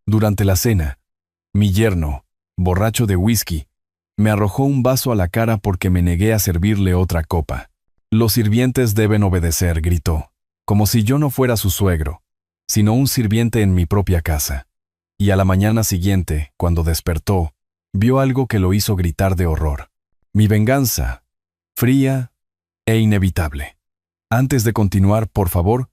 Durante la cena, mi yerno, borracho de whisky, me arrojó un vaso a la cara porque me negué a servirle otra copa. Los sirvientes deben obedecer, gritó, como si yo no fuera su suegro, sino un sirviente en mi propia casa. Y a la mañana siguiente, cuando despertó, vio algo que lo hizo gritar de horror. Mi venganza, fría e inevitable. Antes de continuar, por favor,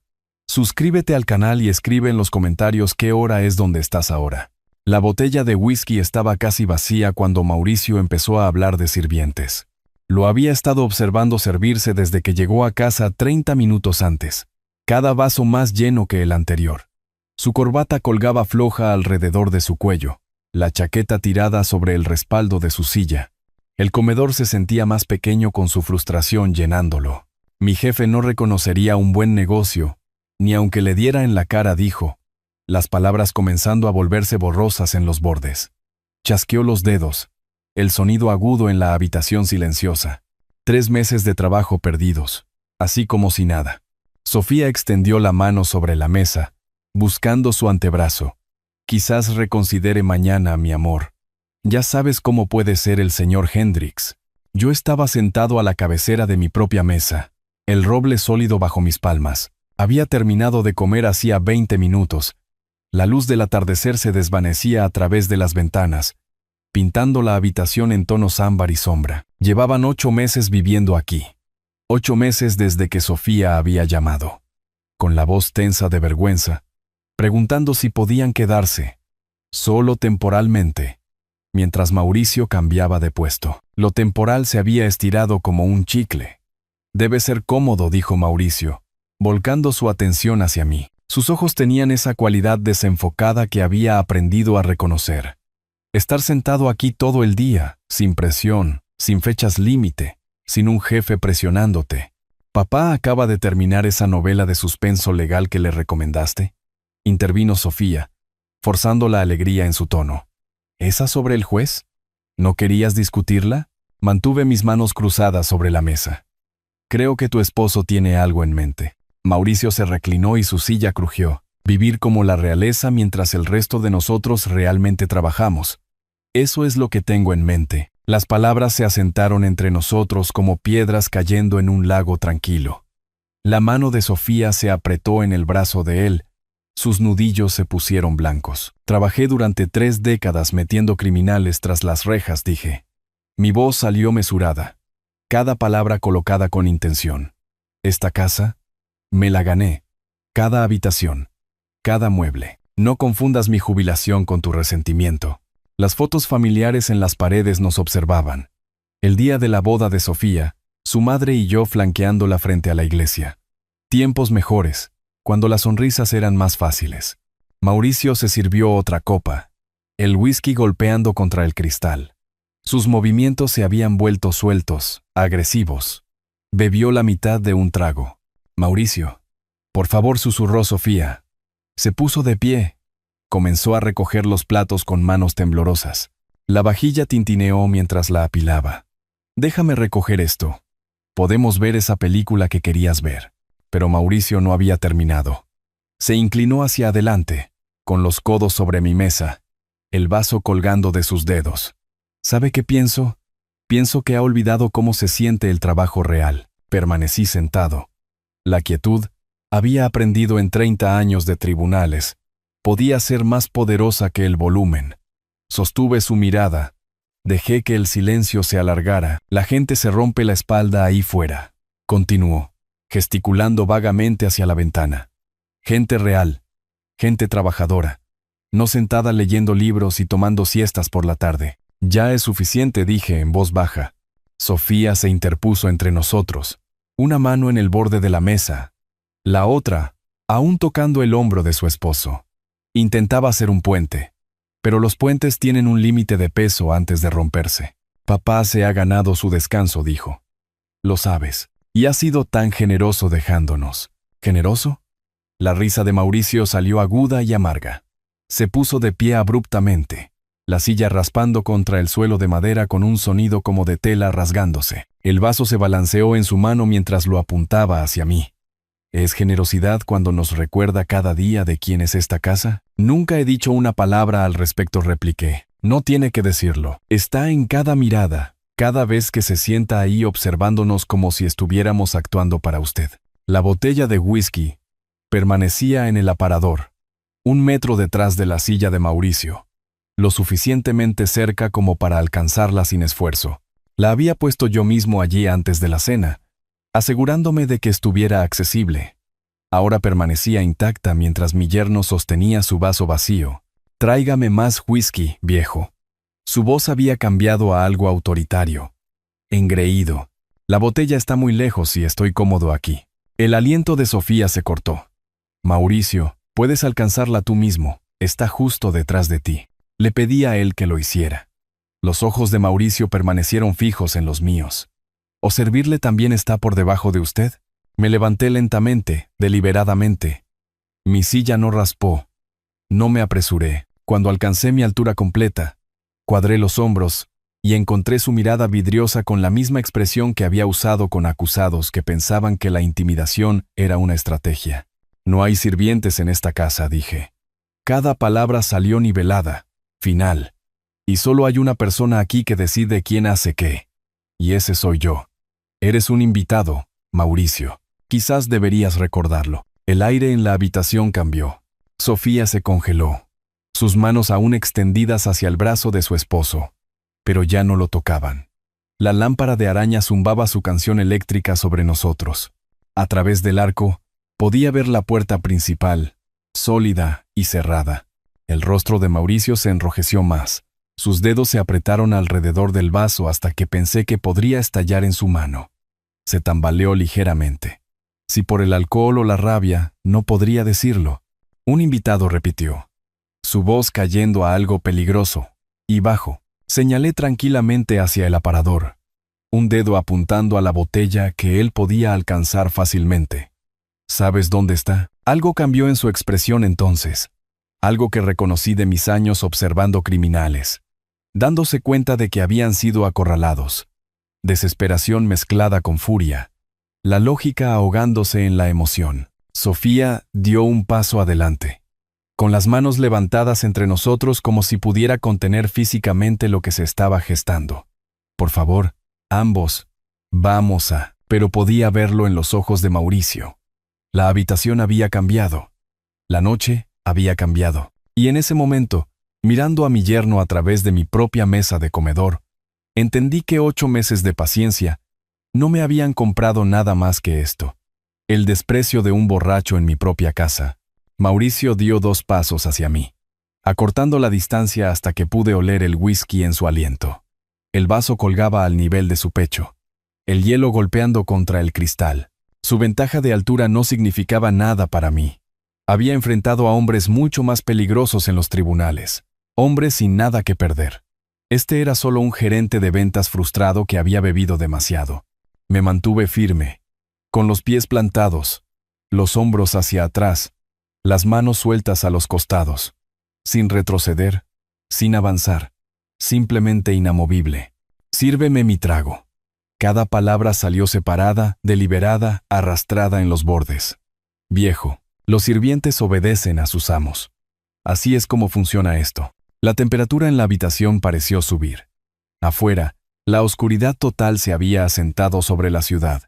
suscríbete al canal y escribe en los comentarios qué hora es donde estás ahora. La botella de whisky estaba casi vacía cuando Mauricio empezó a hablar de sirvientes. Lo había estado observando servirse desde que llegó a casa 30 minutos antes, cada vaso más lleno que el anterior. Su corbata colgaba floja alrededor de su cuello, la chaqueta tirada sobre el respaldo de su silla. El comedor se sentía más pequeño con su frustración llenándolo. Mi jefe no reconocería un buen negocio, ni aunque le diera en la cara, dijo, las palabras comenzando a volverse borrosas en los bordes. Chasqueó los dedos, el sonido agudo en la habitación silenciosa. 3 meses de trabajo perdidos, así como si nada. Sofía extendió la mano sobre la mesa, buscando su antebrazo. Quizás reconsidere mañana, mi amor. Ya sabes cómo puede ser el señor Hendricks. Yo estaba sentado a la cabecera de mi propia mesa, el roble sólido bajo mis palmas. Había terminado de comer hacía 20 minutos. La luz del atardecer se desvanecía a través de las ventanas, pintando la habitación en tonos ámbar y sombra. Llevaban 8 meses viviendo aquí. 8 meses desde que Sofía había llamado, con la voz tensa de vergüenza, preguntando si podían quedarse, solo temporalmente, mientras Mauricio cambiaba de puesto. Lo temporal se había estirado como un chicle. Debe ser cómodo, dijo Mauricio, volcando su atención hacia mí. Sus ojos tenían esa cualidad desenfocada que había aprendido a reconocer. Estar sentado aquí todo el día, sin presión, sin fechas límite, sin un jefe presionándote. ¿Papá acaba de terminar esa novela de suspenso legal que le recomendaste? Intervino Sofía, forzando la alegría en su tono. ¿Esa sobre el juez? ¿No querías discutirla? Mantuve mis manos cruzadas sobre la mesa. Creo que tu esposo tiene algo en mente. Mauricio se reclinó y su silla crujió. Vivir como la realeza mientras el resto de nosotros realmente trabajamos. Eso es lo que tengo en mente. Las palabras se asentaron entre nosotros como piedras cayendo en un lago tranquilo. La mano de Sofía se apretó en el brazo de él. Sus nudillos se pusieron blancos. Trabajé durante 3 décadas metiendo criminales tras las rejas, dije. Mi voz salió mesurada, cada palabra colocada con intención. Esta casa, me la gané. Cada habitación, cada mueble. No confundas mi jubilación con tu resentimiento. Las fotos familiares en las paredes nos observaban. El día de la boda de Sofía, su madre y yo flanqueándola frente a la iglesia. Tiempos mejores, cuando las sonrisas eran más fáciles. Mauricio se sirvió otra copa, el whisky golpeando contra el cristal. Sus movimientos se habían vuelto sueltos, agresivos. Bebió la mitad de un trago. Mauricio, por favor, susurró Sofía. Se puso de pie. Comenzó a recoger los platos con manos temblorosas. La vajilla tintineó mientras la apilaba. Déjame recoger esto. Podemos ver esa película que querías ver. Pero Mauricio no había terminado. Se inclinó hacia adelante, con los codos sobre mi mesa, el vaso colgando de sus dedos. ¿Sabe qué pienso? Pienso que ha olvidado cómo se siente el trabajo real. Permanecí sentado. La quietud, había aprendido en 30 años de tribunales, podía ser más poderosa que el volumen. Sostuve su mirada. Dejé que el silencio se alargara. La gente se rompe la espalda ahí fuera. Continuó, gesticulando vagamente hacia la ventana. Gente real, gente trabajadora, no sentada leyendo libros y tomando siestas por la tarde. Ya es suficiente, dije en voz baja. Sofía se interpuso entre nosotros, una mano en el borde de la mesa, la otra, aún tocando el hombro de su esposo. Intentaba hacer un puente, pero los puentes tienen un límite de peso antes de romperse. Papá se ha ganado su descanso, dijo. Lo sabes, y ha sido tan generoso dejándonos. ¿Generoso? La risa de Mauricio salió aguda y amarga. Se puso de pie abruptamente, la silla raspando contra el suelo de madera con un sonido como de tela rasgándose. El vaso se balanceó en su mano mientras lo apuntaba hacia mí. ¿Es generosidad cuando nos recuerda cada día de quién es esta casa? Nunca he dicho una palabra al respecto, repliqué. No tiene que decirlo. Está en cada mirada, cada vez que se sienta ahí observándonos como si estuviéramos actuando para usted. La botella de whisky permanecía en el aparador, 1 metro detrás de la silla de Mauricio, lo suficientemente cerca como para alcanzarla sin esfuerzo. La había puesto yo mismo allí antes de la cena, asegurándome de que estuviera accesible. Ahora permanecía intacta mientras mi yerno sostenía su vaso vacío. Tráigame más whisky, viejo. Su voz había cambiado a algo autoritario, engreído. La botella está muy lejos y estoy cómodo aquí. El aliento de Sofía se cortó. Mauricio, puedes alcanzarla tú mismo, está justo detrás de ti. Le pedí a él que lo hiciera. Los ojos de Mauricio permanecieron fijos en los míos. ¿O servirle también está por debajo de usted? Me levanté lentamente, deliberadamente. Mi silla no raspó. No me apresuré. Cuando alcancé mi altura completa, cuadré los hombros y encontré su mirada vidriosa con la misma expresión que había usado con acusados que pensaban que la intimidación era una estrategia. No hay sirvientes en esta casa, dije. Cada palabra salió nivelada, final. Y solo hay una persona aquí que decide quién hace qué. Y ese soy yo. Eres un invitado, Mauricio. Quizás deberías recordarlo. El aire en la habitación cambió. Sofía se congeló, sus manos aún extendidas hacia el brazo de su esposo, pero ya no lo tocaban. La lámpara de araña zumbaba su canción eléctrica sobre nosotros. A través del arco, podía ver la puerta principal, sólida y cerrada. El rostro de Mauricio se enrojeció más. Sus dedos se apretaron alrededor del vaso hasta que pensé que podría estallar en su mano. Se tambaleó ligeramente. Si por el alcohol o la rabia, no podría decirlo. Un invitado repitió, su voz cayendo a algo peligroso y bajo. Señalé tranquilamente hacia el aparador, un dedo apuntando a la botella que él podía alcanzar fácilmente. ¿Sabes dónde está? Algo cambió en su expresión entonces, algo que reconocí de mis años observando criminales, dándose cuenta de que habían sido acorralados. Desesperación mezclada con furia, la lógica ahogándose en la emoción. Sofía dio un paso adelante, con las manos levantadas entre nosotros como si pudiera contener físicamente lo que se estaba gestando. Por favor, ambos, vamos a... Pero podía verlo en los ojos de Mauricio. La habitación había cambiado. La noche había cambiado. Y en ese momento, mirando a mi yerno a través de mi propia mesa de comedor, entendí que 8 meses de paciencia no me habían comprado nada más que esto. El desprecio de un borracho en mi propia casa. Mauricio dio 2 pasos hacia mí, acortando la distancia hasta que pude oler el whisky en su aliento. El vaso colgaba al nivel de su pecho, el hielo golpeando contra el cristal. Su ventaja de altura no significaba nada para mí. Había enfrentado a hombres mucho más peligrosos en los tribunales, hombres sin nada que perder. Este era solo un gerente de ventas frustrado que había bebido demasiado. Me mantuve firme, con los pies plantados, los hombros hacia atrás, las manos sueltas a los costados, sin retroceder, sin avanzar, simplemente inamovible. Sírveme mi trago. Cada palabra salió separada, deliberada, arrastrada en los bordes. Viejo, los sirvientes obedecen a sus amos. Así es como funciona esto. La temperatura en la habitación pareció subir. Afuera, la oscuridad total se había asentado sobre la ciudad.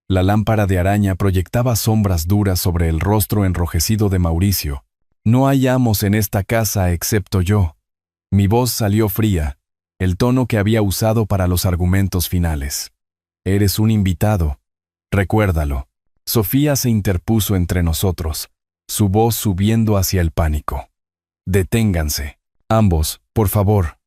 La lámpara de araña proyectaba sombras duras sobre el rostro enrojecido de Mauricio. No hay amos en esta casa excepto yo. Mi voz salió fría, el tono que había usado para los argumentos finales. Eres un invitado. Recuérdalo. Sofía se interpuso entre nosotros, su voz subiendo hacia el pánico. Deténganse. Ambos, por favor.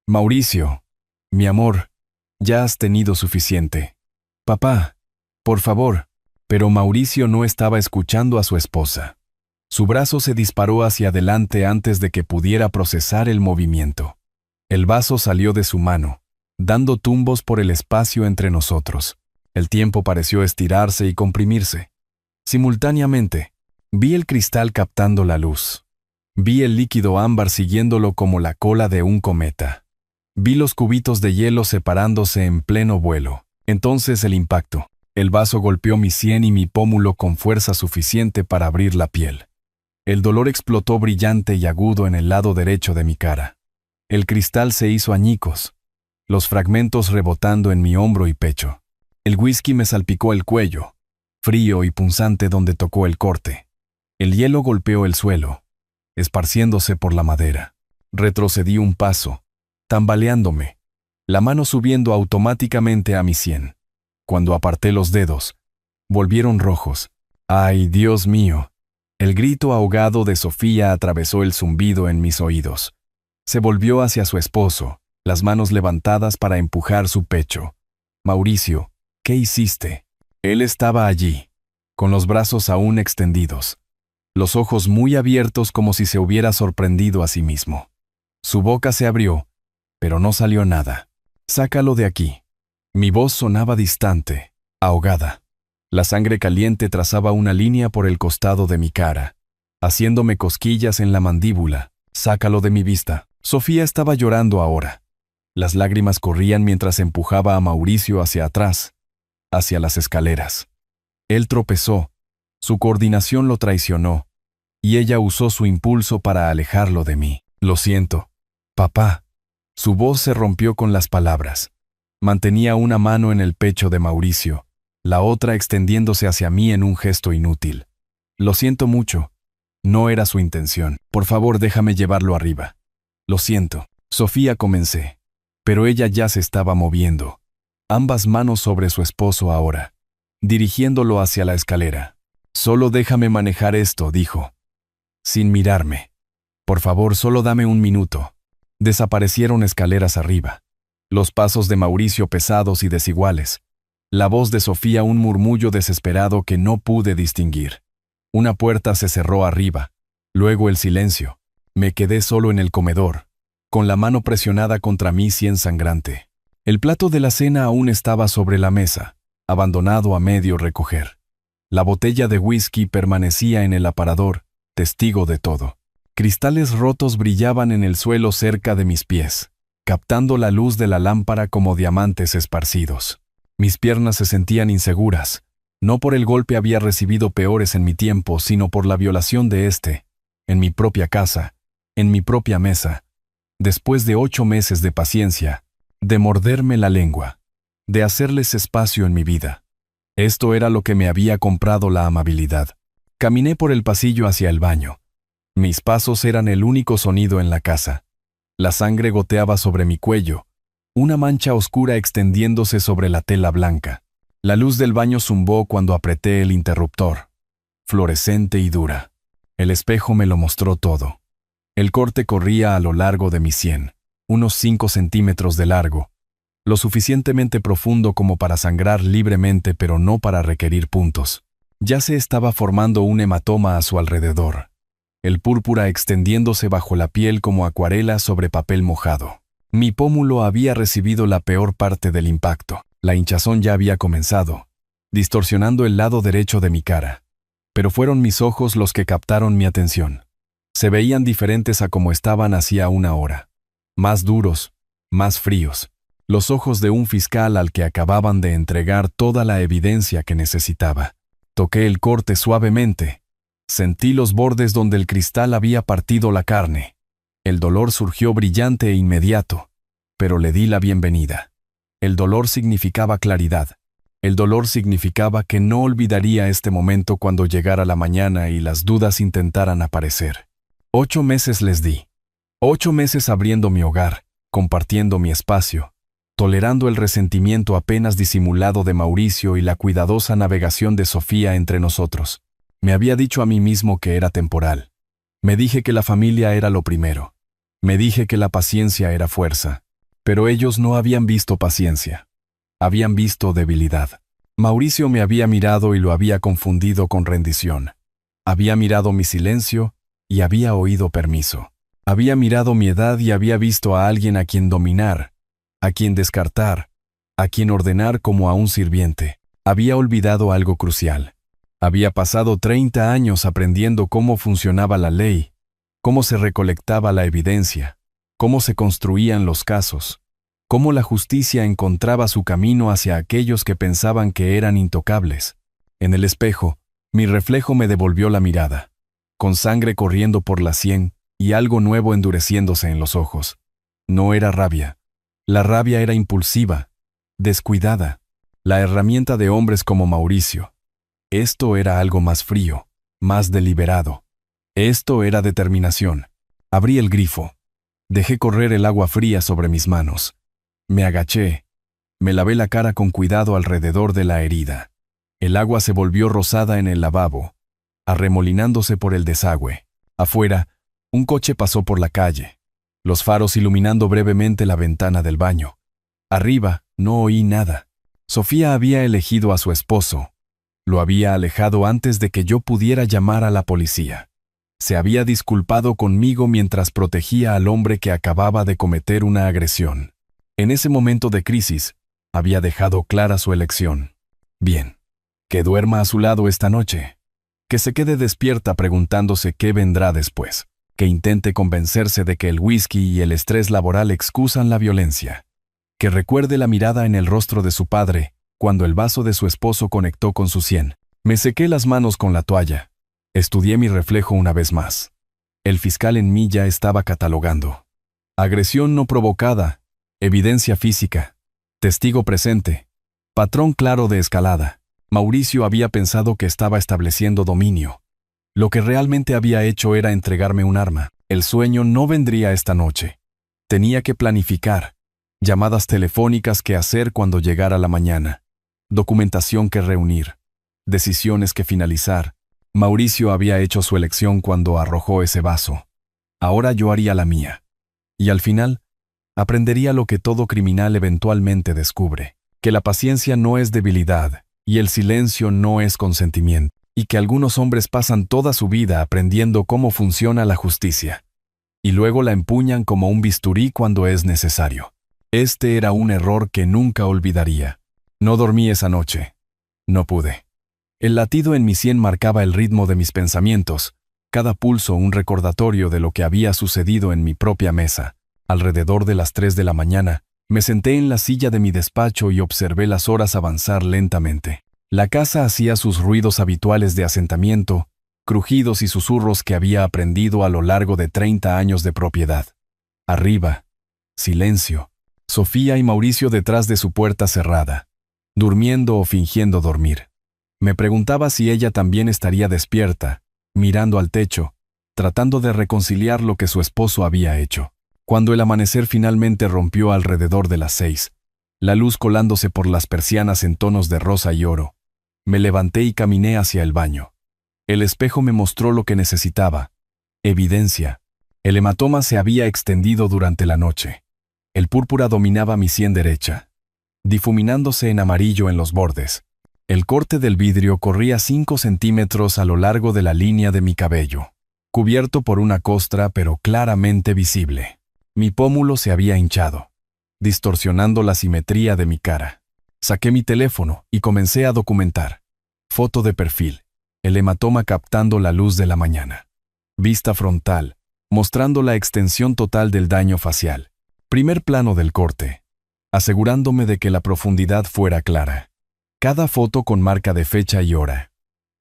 Mauricio, mi amor, ya has tenido suficiente. Papá, por favor. Pero Mauricio no estaba escuchando a su esposa. Su brazo se disparó hacia adelante antes de que pudiera procesar el movimiento. El vaso salió de su mano, dando tumbos por el espacio entre nosotros. El tiempo pareció estirarse y comprimirse. Simultáneamente, vi el cristal captando la luz. Vi el líquido ámbar siguiéndolo como la cola de un cometa. Vi los cubitos de hielo separándose en pleno vuelo. Entonces el impacto. El vaso golpeó mi sien y mi pómulo con fuerza suficiente para abrir la piel. El dolor explotó brillante y agudo en el lado derecho de mi cara. El cristal se hizo añicos, los fragmentos rebotando en mi hombro y pecho. El whisky me salpicó el cuello, frío y punzante donde tocó el corte. El hielo golpeó el suelo, esparciéndose por la madera. Retrocedí un paso, tambaleándome, la mano subiendo automáticamente a mi sien. Cuando aparté los dedos, volvieron rojos. ¡Ay, Dios mío! El grito ahogado de Sofía atravesó el zumbido en mis oídos. Se volvió hacia su esposo, las manos levantadas para empujar su pecho. Mauricio, ¿qué hiciste? Él estaba allí, con los brazos aún extendidos, los ojos muy abiertos como si se hubiera sorprendido a sí mismo. Su boca se abrió, pero no salió nada. Sácalo de aquí. Mi voz sonaba distante, ahogada. La sangre caliente trazaba una línea por el costado de mi cara, haciéndome cosquillas en la mandíbula. Sácalo de mi vista. Sofía estaba llorando ahora. Las lágrimas corrían mientras empujaba a Mauricio hacia atrás, hacia las escaleras. Él tropezó, su coordinación lo traicionó, y ella usó su impulso para alejarlo de mí. Lo siento, papá. Su voz se rompió con las palabras. Mantenía una mano en el pecho de Mauricio, la otra extendiéndose hacia mí en un gesto inútil. Lo siento mucho. No era su intención. Por favor, déjame llevarlo arriba. Lo siento. Sofía, comencé. Pero ella ya se estaba moviendo, ambas manos sobre su esposo ahora, dirigiéndolo hacia la escalera. Solo déjame manejar esto, dijo, sin mirarme. Por favor, solo dame un minuto. Desaparecieron escaleras arriba. Los pasos de Mauricio pesados y desiguales. La voz de Sofía un murmullo desesperado que no pude distinguir. Una puerta se cerró arriba. Luego el silencio. Me quedé solo en el comedor, con la mano presionada contra mi sien sangrante. El plato de la cena aún estaba sobre la mesa, abandonado a medio recoger. La botella de whisky permanecía en el aparador, testigo de todo. Cristales rotos brillaban en el suelo cerca de mis pies, captando la luz de la lámpara como diamantes esparcidos. Mis piernas se sentían inseguras, no por el golpe había recibido peores en mi tiempo, sino por la violación de este, en mi propia casa, en mi propia mesa, después de 8 meses de paciencia, de morderme la lengua, de hacerles espacio en mi vida. Esto era lo que me había comprado la amabilidad. Caminé por el pasillo hacia el baño. Mis pasos eran el único sonido en la casa. La sangre goteaba sobre mi cuello, una mancha oscura extendiéndose sobre la tela blanca. La luz del baño zumbó cuando apreté el interruptor, fluorescente y dura. El espejo me lo mostró todo. El corte corría a lo largo de mi sien, unos 5 centímetros de largo, lo suficientemente profundo como para sangrar libremente pero no para requerir puntos. Ya se estaba formando un hematoma a su alrededor, el púrpura extendiéndose bajo la piel como acuarela sobre papel mojado. Mi pómulo había recibido la peor parte del impacto. La hinchazón ya había comenzado, distorsionando el lado derecho de mi cara. Pero fueron mis ojos los que captaron mi atención. Se veían diferentes a como estaban hacía una hora. Más duros, más fríos. Los ojos de un fiscal al que acababan de entregar toda la evidencia que necesitaba. Toqué el corte suavemente. Sentí los bordes donde el cristal había partido la carne. El dolor surgió brillante e inmediato, pero le di la bienvenida. El dolor significaba claridad. El dolor significaba que no olvidaría este momento cuando llegara la mañana y las dudas intentaran aparecer. 8 meses les di. 8 meses abriendo mi hogar, compartiendo mi espacio, tolerando el resentimiento apenas disimulado de Mauricio y la cuidadosa navegación de Sofía entre nosotros. Me había dicho a mí mismo que era temporal. Me dije que la familia era lo primero. Me dije que la paciencia era fuerza. Pero ellos no habían visto paciencia. Habían visto debilidad. Mauricio me había mirado y lo había confundido con rendición. Había mirado mi silencio y había oído permiso. Había mirado mi edad y había visto a alguien a quien dominar, a quien descartar, a quien ordenar como a un sirviente. Había olvidado algo crucial. Había pasado 30 años aprendiendo cómo funcionaba la ley, cómo se recolectaba la evidencia, cómo se construían los casos. cómo la justicia encontraba su camino hacia aquellos que pensaban que eran intocables. En el espejo, mi reflejo me devolvió la mirada, con sangre corriendo por la sien y algo nuevo endureciéndose en los ojos. No era rabia. La rabia era impulsiva, descuidada, la herramienta de hombres como Mauricio. Esto era algo más frío, más deliberado. Esto era determinación. Abrí el grifo. Dejé correr el agua fría sobre mis manos. Me agaché. Me lavé la cara con cuidado alrededor de la herida. El agua se volvió rosada en el lavabo, arremolinándose por el desagüe. Afuera, un coche pasó por la calle, los faros iluminando brevemente la ventana del baño. Arriba, no oí nada. Sofía había elegido a su esposo. Lo había alejado antes de que yo pudiera llamar a la policía. Se había disculpado conmigo mientras protegía al hombre que acababa de cometer una agresión. En ese momento de crisis, había dejado clara su elección. Bien, que duerma a su lado esta noche. Que se quede despierta preguntándose qué vendrá después. Que intente convencerse de que el whisky y el estrés laboral excusan la violencia. Que recuerde la mirada en el rostro de su padre cuando el vaso de su esposo conectó con su sien. Me sequé las manos con la toalla. Estudié mi reflejo una vez más. El fiscal en mí ya estaba catalogando. Agresión no provocada, evidencia física, testigo presente, patrón claro de escalada. Mauricio había pensado que estaba estableciendo dominio. Lo que realmente había hecho era entregarme un arma. El sueño no vendría esta noche. Tenía que planificar. Llamadas telefónicas que hacer cuando llegara la mañana. Documentación que reunir. Decisiones que finalizar. Mauricio había hecho su elección cuando arrojó ese vaso. Ahora yo haría la mía. Y al final, aprendería lo que todo criminal eventualmente descubre. Que la paciencia no es debilidad y el silencio no es consentimiento. Y que algunos hombres pasan toda su vida aprendiendo cómo funciona la justicia. Y luego la empuñan como un bisturí cuando es necesario. Este era un error que nunca olvidaría. No dormí esa noche. No pude. El latido en mi sien marcaba el ritmo de mis pensamientos, cada pulso un recordatorio de lo que había sucedido en mi propia mesa. Alrededor de las 3 de la mañana, me senté en la silla de mi despacho y observé las horas avanzar lentamente. La casa hacía sus ruidos habituales de asentamiento, crujidos y susurros que había aprendido a lo largo de 30 años de propiedad. Arriba, silencio. Sofía y Mauricio detrás de su puerta cerrada, durmiendo o fingiendo dormir. Me preguntaba si ella también estaría despierta, mirando al techo, tratando de reconciliar lo que su esposo había hecho. Cuando el amanecer finalmente rompió alrededor de las 6, la luz colándose por las persianas en tonos de rosa y oro, me levanté y caminé hacia el baño. El espejo me mostró lo que necesitaba. Evidencia. El hematoma se había extendido durante la noche. El púrpura dominaba mi sien derecha, difuminándose en amarillo en los bordes. El corte del vidrio corría 5 centímetros a lo largo de la línea de mi cabello, cubierto por una costra pero claramente visible. Mi pómulo se había hinchado, distorsionando la simetría de mi cara. Saqué mi teléfono y comencé a documentar. Foto de perfil, el hematoma captando la luz de la mañana. Vista frontal, mostrando la extensión total del daño facial. Primer plano del corte, asegurándome de que la profundidad fuera clara. Cada foto con marca de fecha y hora.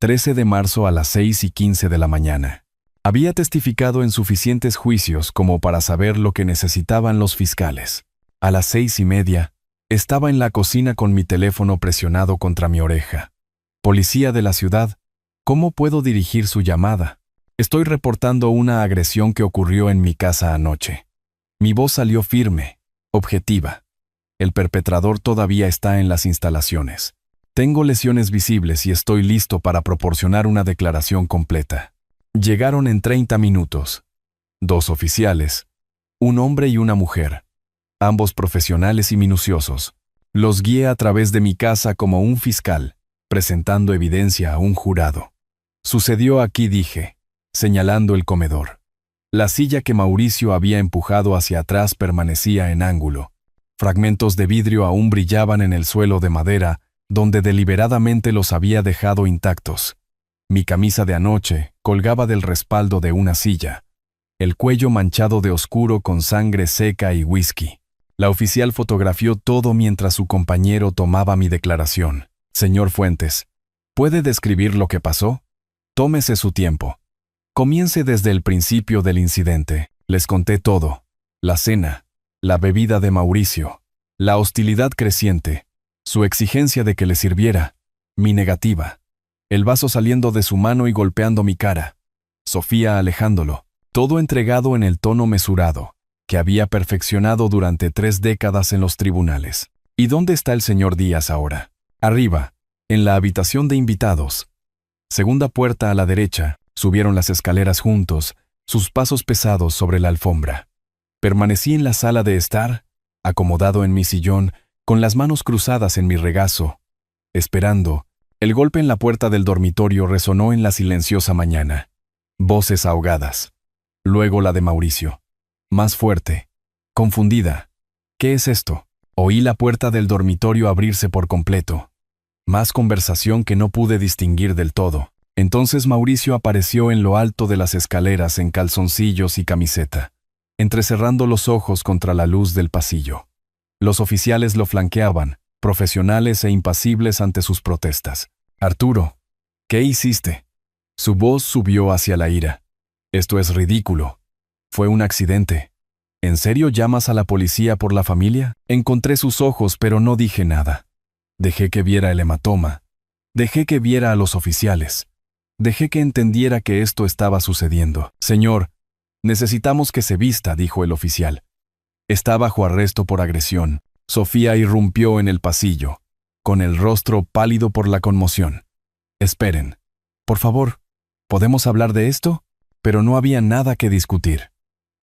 13 de marzo a las 6:15 de la mañana. Había testificado en suficientes juicios como para saber lo que necesitaban los fiscales. A las 6:30, estaba en la cocina con mi teléfono presionado contra mi oreja. Policía de la ciudad, ¿cómo puedo dirigir su llamada? Estoy reportando una agresión que ocurrió en mi casa anoche. Mi voz salió firme, objetiva. El perpetrador todavía está en las instalaciones. Tengo lesiones visibles y estoy listo para proporcionar una declaración completa. Llegaron en 30 minutos. 2 oficiales, un hombre y una mujer, ambos profesionales y minuciosos. Los guié a través de mi casa como un fiscal, presentando evidencia a un jurado. Sucedió aquí, dije, señalando el comedor. La silla que Mauricio había empujado hacia atrás permanecía en ángulo. Fragmentos de vidrio aún brillaban en el suelo de madera, donde deliberadamente los había dejado intactos. Mi camisa de anoche colgaba del respaldo de una silla, el cuello manchado de oscuro con sangre seca y whisky. La oficial fotografió todo mientras su compañero tomaba mi declaración. Señor Fuentes, ¿puede describir lo que pasó? Tómese su tiempo. Comience desde el principio del incidente. Les conté todo. La cena, la bebida de Mauricio, la hostilidad creciente, su exigencia de que le sirviera, mi negativa, el vaso saliendo de su mano y golpeando mi cara, Sofía alejándolo, todo entregado en el tono mesurado, que había perfeccionado durante 3 décadas en los tribunales. ¿Y dónde está el señor Díaz ahora? Arriba, en la habitación de invitados. Segunda puerta a la derecha, subieron las escaleras juntos, sus pasos pesados sobre la alfombra. Permanecí en la sala de estar, acomodado en mi sillón, con las manos cruzadas en mi regazo, esperando. El golpe en la puerta del dormitorio resonó en la silenciosa mañana. Voces ahogadas. Luego la de Mauricio. Más fuerte. Confundida. ¿Qué es esto? Oí la puerta del dormitorio abrirse por completo. Más conversación que no pude distinguir del todo. Entonces Mauricio apareció en lo alto de las escaleras en calzoncillos y camiseta, entrecerrando los ojos contra la luz del pasillo. Los oficiales lo flanqueaban, profesionales e impasibles ante sus protestas. Arturo, ¿qué hiciste? Su voz subió hacia la ira. Esto es ridículo. Fue un accidente. ¿En serio llamas a la policía por la familia? Encontré sus ojos, pero no dije nada. Dejé que viera el hematoma. Dejé que viera a los oficiales. Dejé que entendiera que esto estaba sucediendo. Señor, necesitamos que se vista, dijo el oficial. Está bajo arresto por agresión. Sofía irrumpió en el pasillo, con el rostro pálido por la conmoción. Esperen. Por favor, ¿podemos hablar de esto? Pero no había nada que discutir.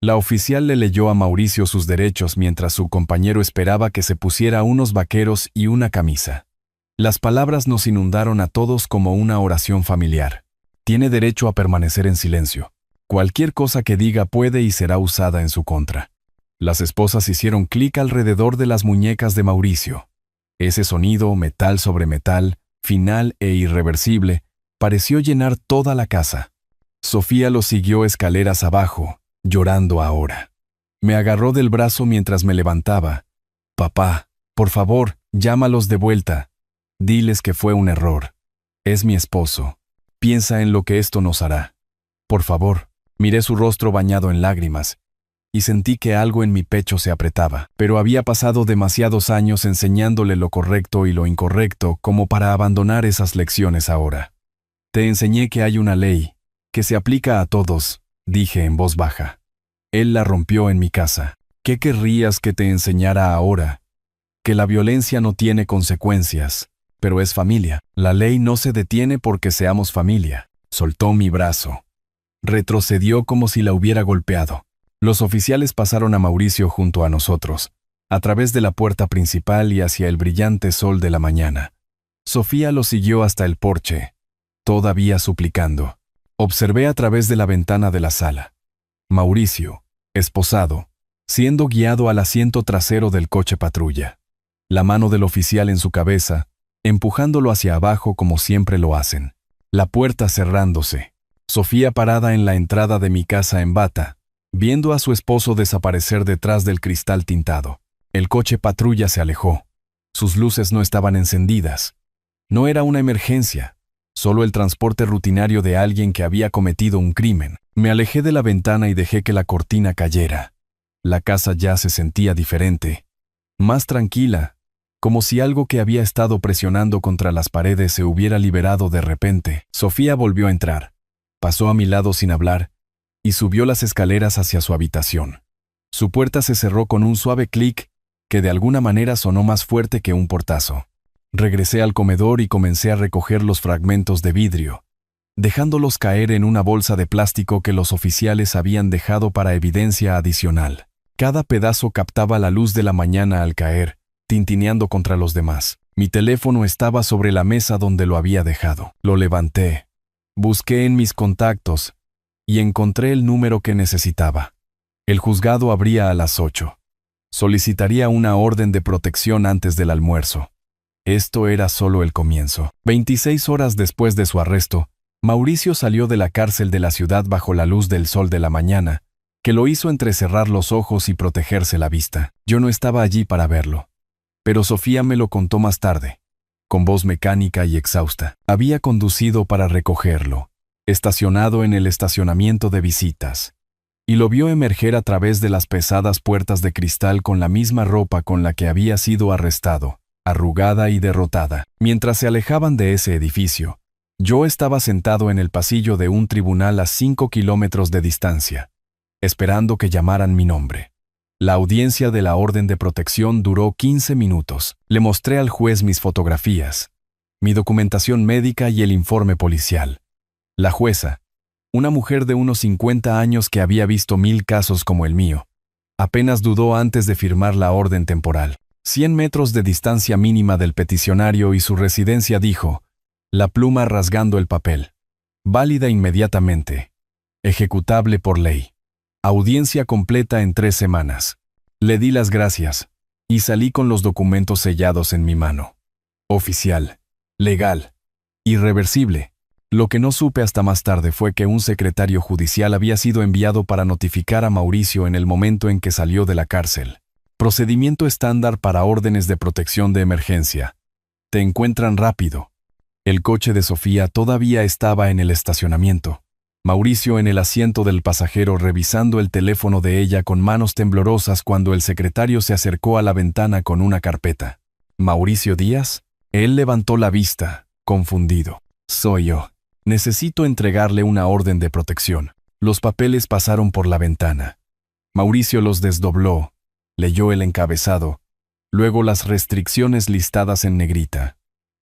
La oficial le leyó a Mauricio sus derechos mientras su compañero esperaba que se pusiera unos vaqueros y una camisa. Las palabras nos inundaron a todos como una oración familiar. Tiene derecho a permanecer en silencio. Cualquier cosa que diga puede y será usada en su contra. Las esposas hicieron clic alrededor de las muñecas de Mauricio. Ese sonido, metal sobre metal, final e irreversible, pareció llenar toda la casa. Sofía lo siguió escaleras abajo, llorando ahora. Me agarró del brazo mientras me levantaba. Papá, por favor, llámalos de vuelta. Diles que fue un error. Es mi esposo. Piensa en lo que esto nos hará. Por favor. Miré su rostro bañado en lágrimas y sentí que algo en mi pecho se apretaba, pero había pasado demasiados años enseñándole lo correcto y lo incorrecto como para abandonar esas lecciones ahora. Te enseñé que hay una ley, que se aplica a todos, dije en voz baja. Él la rompió en mi casa. ¿Qué querrías que te enseñara ahora? Que la violencia no tiene consecuencias, pero es familia. La ley no se detiene porque seamos familia. Soltó mi brazo. Retrocedió como si la hubiera golpeado. Los oficiales pasaron a Mauricio junto a nosotros, a través de la puerta principal y hacia el brillante sol de la mañana. Sofía lo siguió hasta el porche, todavía suplicando. Observé a través de la ventana de la sala. Mauricio, esposado, siendo guiado al asiento trasero del coche patrulla. La mano del oficial en su cabeza, empujándolo hacia abajo como siempre lo hacen. La puerta cerrándose. Sofía parada en la entrada de mi casa en bata, viendo a su esposo desaparecer detrás del cristal tintado. El coche patrulla se alejó. Sus luces no estaban encendidas. No era una emergencia, solo el transporte rutinario de alguien que había cometido un crimen. Me alejé de la ventana y dejé que la cortina cayera. La casa ya se sentía diferente, más tranquila, como si algo que había estado presionando contra las paredes se hubiera liberado de repente. Sofía volvió a entrar. Pasó a mi lado sin hablar y subió las escaleras hacia su habitación. Su puerta se cerró con un suave clic que de alguna manera sonó más fuerte que un portazo. Regresé al comedor y comencé a recoger los fragmentos de vidrio, dejándolos caer en una bolsa de plástico que los oficiales habían dejado para evidencia adicional. Cada pedazo captaba la luz de la mañana al caer, tintineando contra los demás. Mi teléfono estaba sobre la mesa donde lo había dejado. Lo levanté. Busqué en mis contactos y encontré el número que necesitaba. El juzgado abría a las 8. Solicitaría una orden de protección antes del almuerzo. Esto era solo el comienzo. 26 horas después de su arresto, Mauricio salió de la cárcel de la ciudad bajo la luz del sol de la mañana, que lo hizo entrecerrar los ojos y protegerse la vista. Yo no estaba allí para verlo. Pero Sofía me lo contó más tarde, con voz mecánica y exhausta. Había conducido para recogerlo, estacionado en el estacionamiento de visitas, y lo vio emerger a través de las pesadas puertas de cristal con la misma ropa con la que había sido arrestado, arrugada y derrotada. Mientras se alejaban de ese edificio, yo estaba sentado en el pasillo de un tribunal a 5 kilómetros de distancia, esperando que llamaran mi nombre. La audiencia de la orden de protección duró 15 minutos. Le mostré al juez mis fotografías, mi documentación médica y el informe policial. La jueza, una mujer de unos 50 años que había visto 1000 casos como el mío, apenas dudó antes de firmar la orden temporal. 100 metros de distancia mínima del peticionario y su residencia, dijo, la pluma rasgando el papel. Válida inmediatamente. Ejecutable por ley. Audiencia completa en 3 semanas. Le di las gracias y salí con los documentos sellados en mi mano. Oficial. Legal. Irreversible. Lo que no supe hasta más tarde fue que un secretario judicial había sido enviado para notificar a Mauricio en el momento en que salió de la cárcel. Procedimiento estándar para órdenes de protección de emergencia. Te encuentran rápido. El coche de Sofía todavía estaba en el estacionamiento. Mauricio en el asiento del pasajero revisando el teléfono de ella con manos temblorosas cuando el secretario se acercó a la ventana con una carpeta. ¿Mauricio Díaz? Él levantó la vista, confundido. Soy yo. Necesito entregarle una orden de protección. Los papeles pasaron por la ventana. Mauricio los desdobló, leyó el encabezado, luego las restricciones listadas en negrita.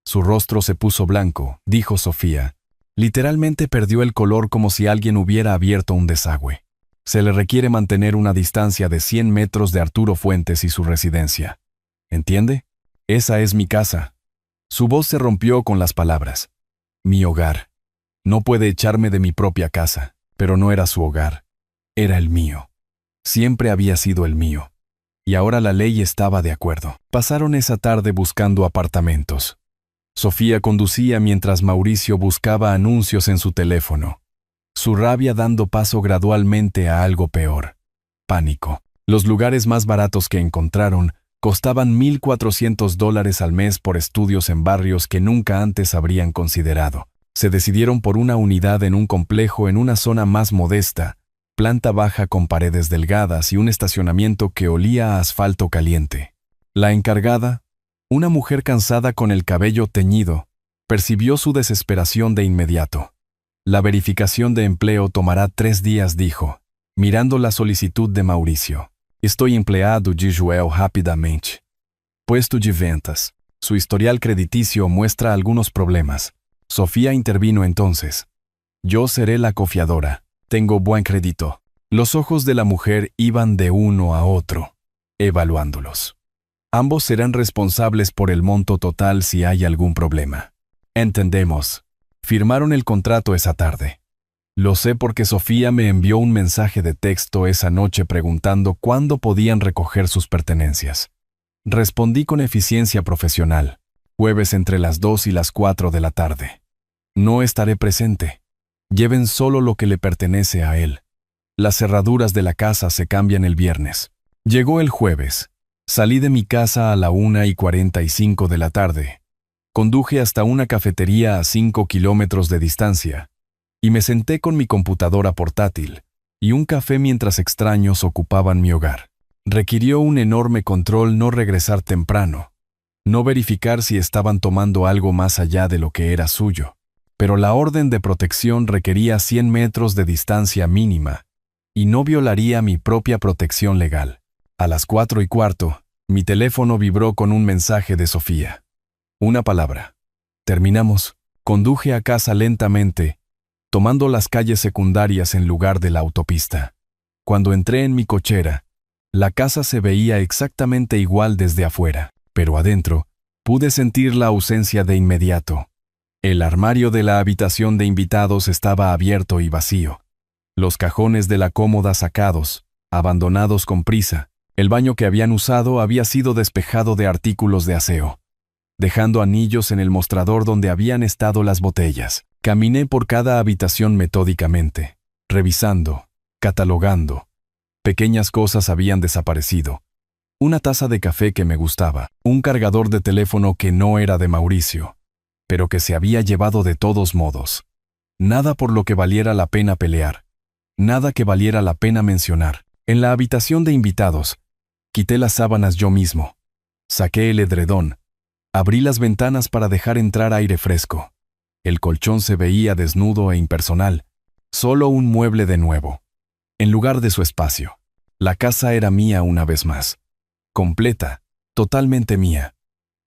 Su rostro se puso blanco, dijo Sofía. Literalmente perdió el color como si alguien hubiera abierto un desagüe. Se le requiere mantener una distancia de 100 metros de Arturo Fuentes y su residencia. ¿Entiende? Esa es mi casa. Su voz se rompió con las palabras. Mi hogar. No puede echarme de mi propia casa, pero no era su hogar. Era el mío. Siempre había sido el mío. Y ahora la ley estaba de acuerdo. Pasaron esa tarde buscando apartamentos. Sofía conducía mientras Mauricio buscaba anuncios en su teléfono. Su rabia dando paso gradualmente a algo peor. Pánico. Los lugares más baratos que encontraron costaban $1,400 al mes por estudios en barrios que nunca antes habrían considerado. Se decidieron por una unidad en un complejo en una zona más modesta, planta baja con paredes delgadas y un estacionamiento que olía a asfalto caliente. La encargada, una mujer cansada con el cabello teñido, percibió su desesperación de inmediato. La verificación de empleo tomará 3 días, dijo, mirando la solicitud de Mauricio. Estoy empleado de Joel rápidamente. Puesto de ventas. Su historial crediticio muestra algunos problemas. Sofía intervino entonces. Yo seré la confiadora. Tengo buen crédito. Los ojos de la mujer iban de uno a otro, evaluándolos. Ambos serán responsables por el monto total si hay algún problema. Entendemos. Firmaron el contrato esa tarde. Lo sé porque Sofía me envió un mensaje de texto esa noche preguntando cuándo podían recoger sus pertenencias. Respondí con eficiencia profesional. Jueves entre las 2 y las 4 de la tarde. No estaré presente. Lleven solo lo que le pertenece a él. Las cerraduras de la casa se cambian el viernes. Llegó el jueves. Salí de mi casa a la 1:45 de la tarde. Conduje hasta una cafetería a 5 kilómetros de distancia y me senté con mi computadora portátil y un café mientras extraños ocupaban mi hogar. Requirió un enorme control no regresar temprano, no verificar si estaban tomando algo más allá de lo que era suyo. Pero la orden de protección requería 100 metros de distancia mínima y no violaría mi propia protección legal. A las 4:15, mi teléfono vibró con un mensaje de Sofía. Una palabra. Terminamos. Conduje a casa lentamente, tomando las calles secundarias en lugar de la autopista. Cuando entré en mi cochera, la casa se veía exactamente igual desde afuera, pero adentro pude sentir la ausencia de inmediato. El armario de la habitación de invitados estaba abierto y vacío. Los cajones de la cómoda sacados, abandonados con prisa. El baño que habían usado había sido despejado de artículos de aseo, dejando anillos en el mostrador donde habían estado las botellas. Caminé por cada habitación metódicamente, revisando, catalogando, Pequeñas cosas habían desaparecido. Una taza de café que me gustaba, un cargador de teléfono que no era de Mauricio, pero que se había llevado de todos modos. Nada por lo que valiera la pena pelear. Nada que valiera la pena mencionar. En la habitación de invitados, quité las sábanas yo mismo. Saqué el edredón. Abrí las ventanas para dejar entrar aire fresco. El colchón se veía desnudo e impersonal, solo un mueble de nuevo, en lugar de su espacio. La casa era mía una vez más. Completa, totalmente mía.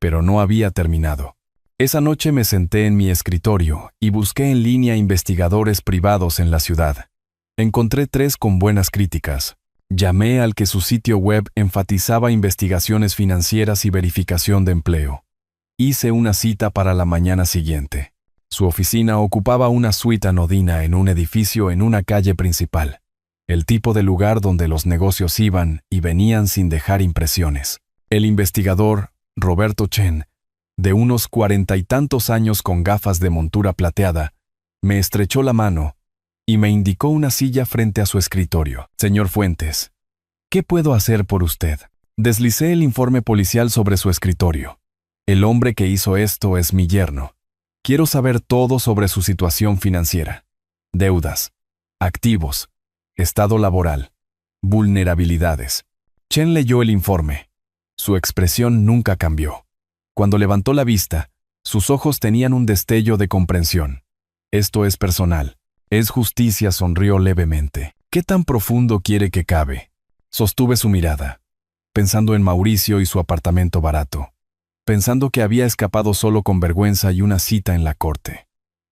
Pero no había terminado. Esa noche me senté en mi escritorio y busqué en línea investigadores privados en la ciudad. Encontré 3 con buenas críticas. Llamé al que su sitio web enfatizaba investigaciones financieras y verificación de empleo. Hice una cita para la mañana siguiente. Su oficina ocupaba una suite anodina en un edificio en una calle principal. El tipo de lugar donde los negocios iban y venían sin dejar impresiones. El investigador, Roberto Chen, de unos 40 y tantos años con gafas de montura plateada, me estrechó la mano y me indicó una silla frente a su escritorio. Señor Fuentes, ¿qué puedo hacer por usted? Deslicé el informe policial sobre su escritorio. El hombre que hizo esto es mi yerno. Quiero saber todo sobre su situación financiera. Deudas, activos, estado laboral, vulnerabilidades. Chen leyó el informe. Su expresión nunca cambió. Cuando levantó la vista, sus ojos tenían un destello de comprensión. Esto es personal. Es justicia, sonrió levemente. ¿Qué tan profundo quiere que cabe? Sostuve su mirada, pensando en Mauricio y su apartamento barato. Pensando que había escapado solo con vergüenza y una cita en la corte.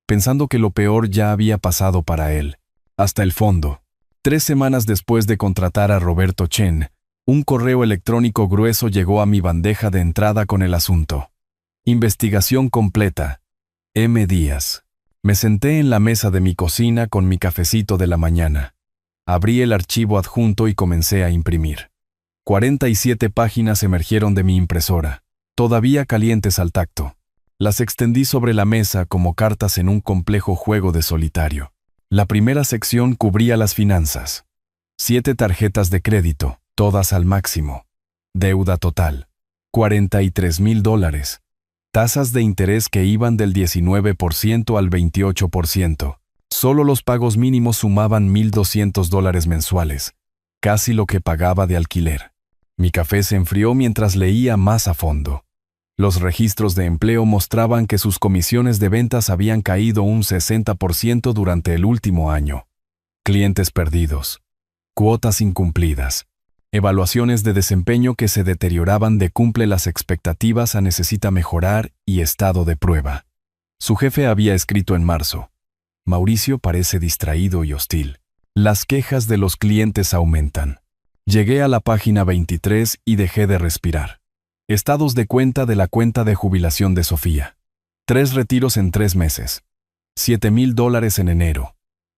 Pensando que lo peor ya había pasado para él. Hasta el fondo. 3 semanas después de contratar a Roberto Chen, un correo electrónico grueso llegó a mi bandeja de entrada con el asunto. Investigación completa. M. Díaz. Me senté en la mesa de mi cocina con mi cafecito de la mañana. Abrí el archivo adjunto y comencé a imprimir. 47 páginas emergieron de mi impresora, todavía calientes al tacto. Las extendí sobre la mesa como cartas en un complejo juego de solitario. La primera sección cubría las finanzas. 7 tarjetas de crédito, todas al máximo. Deuda total. $43,000. Tasas de interés que iban del 19% al 28%. Solo los pagos mínimos sumaban $1,200 mensuales, casi lo que pagaba de alquiler. Mi café se enfrió mientras leía más a fondo. Los registros de empleo mostraban que sus comisiones de ventas habían caído un 60% durante el último año. Clientes perdidos. Cuotas incumplidas. Evaluaciones de desempeño que se deterioraban de cumple las expectativas a necesita mejorar y estado de prueba. Su jefe había escrito en marzo. Mauricio parece distraído y hostil. Las quejas de los clientes aumentan. Llegué a la página 23 y dejé de respirar. Estados de cuenta de la cuenta de jubilación de Sofía. 3 retiros en 3 meses. $7,000 en enero.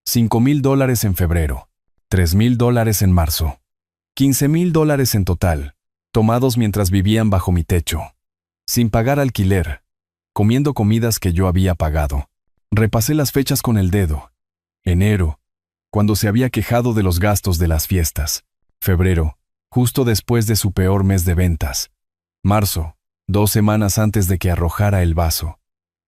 $5,000 en febrero. $3,000 en marzo. $15,000 en total, tomados mientras vivían bajo mi techo. Sin pagar alquiler. Comiendo comidas que yo había pagado. Repasé las fechas con el dedo. Enero, cuando se había quejado de los gastos de las fiestas. Febrero, justo después de su peor mes de ventas. Marzo, 2 semanas antes de que arrojara el vaso.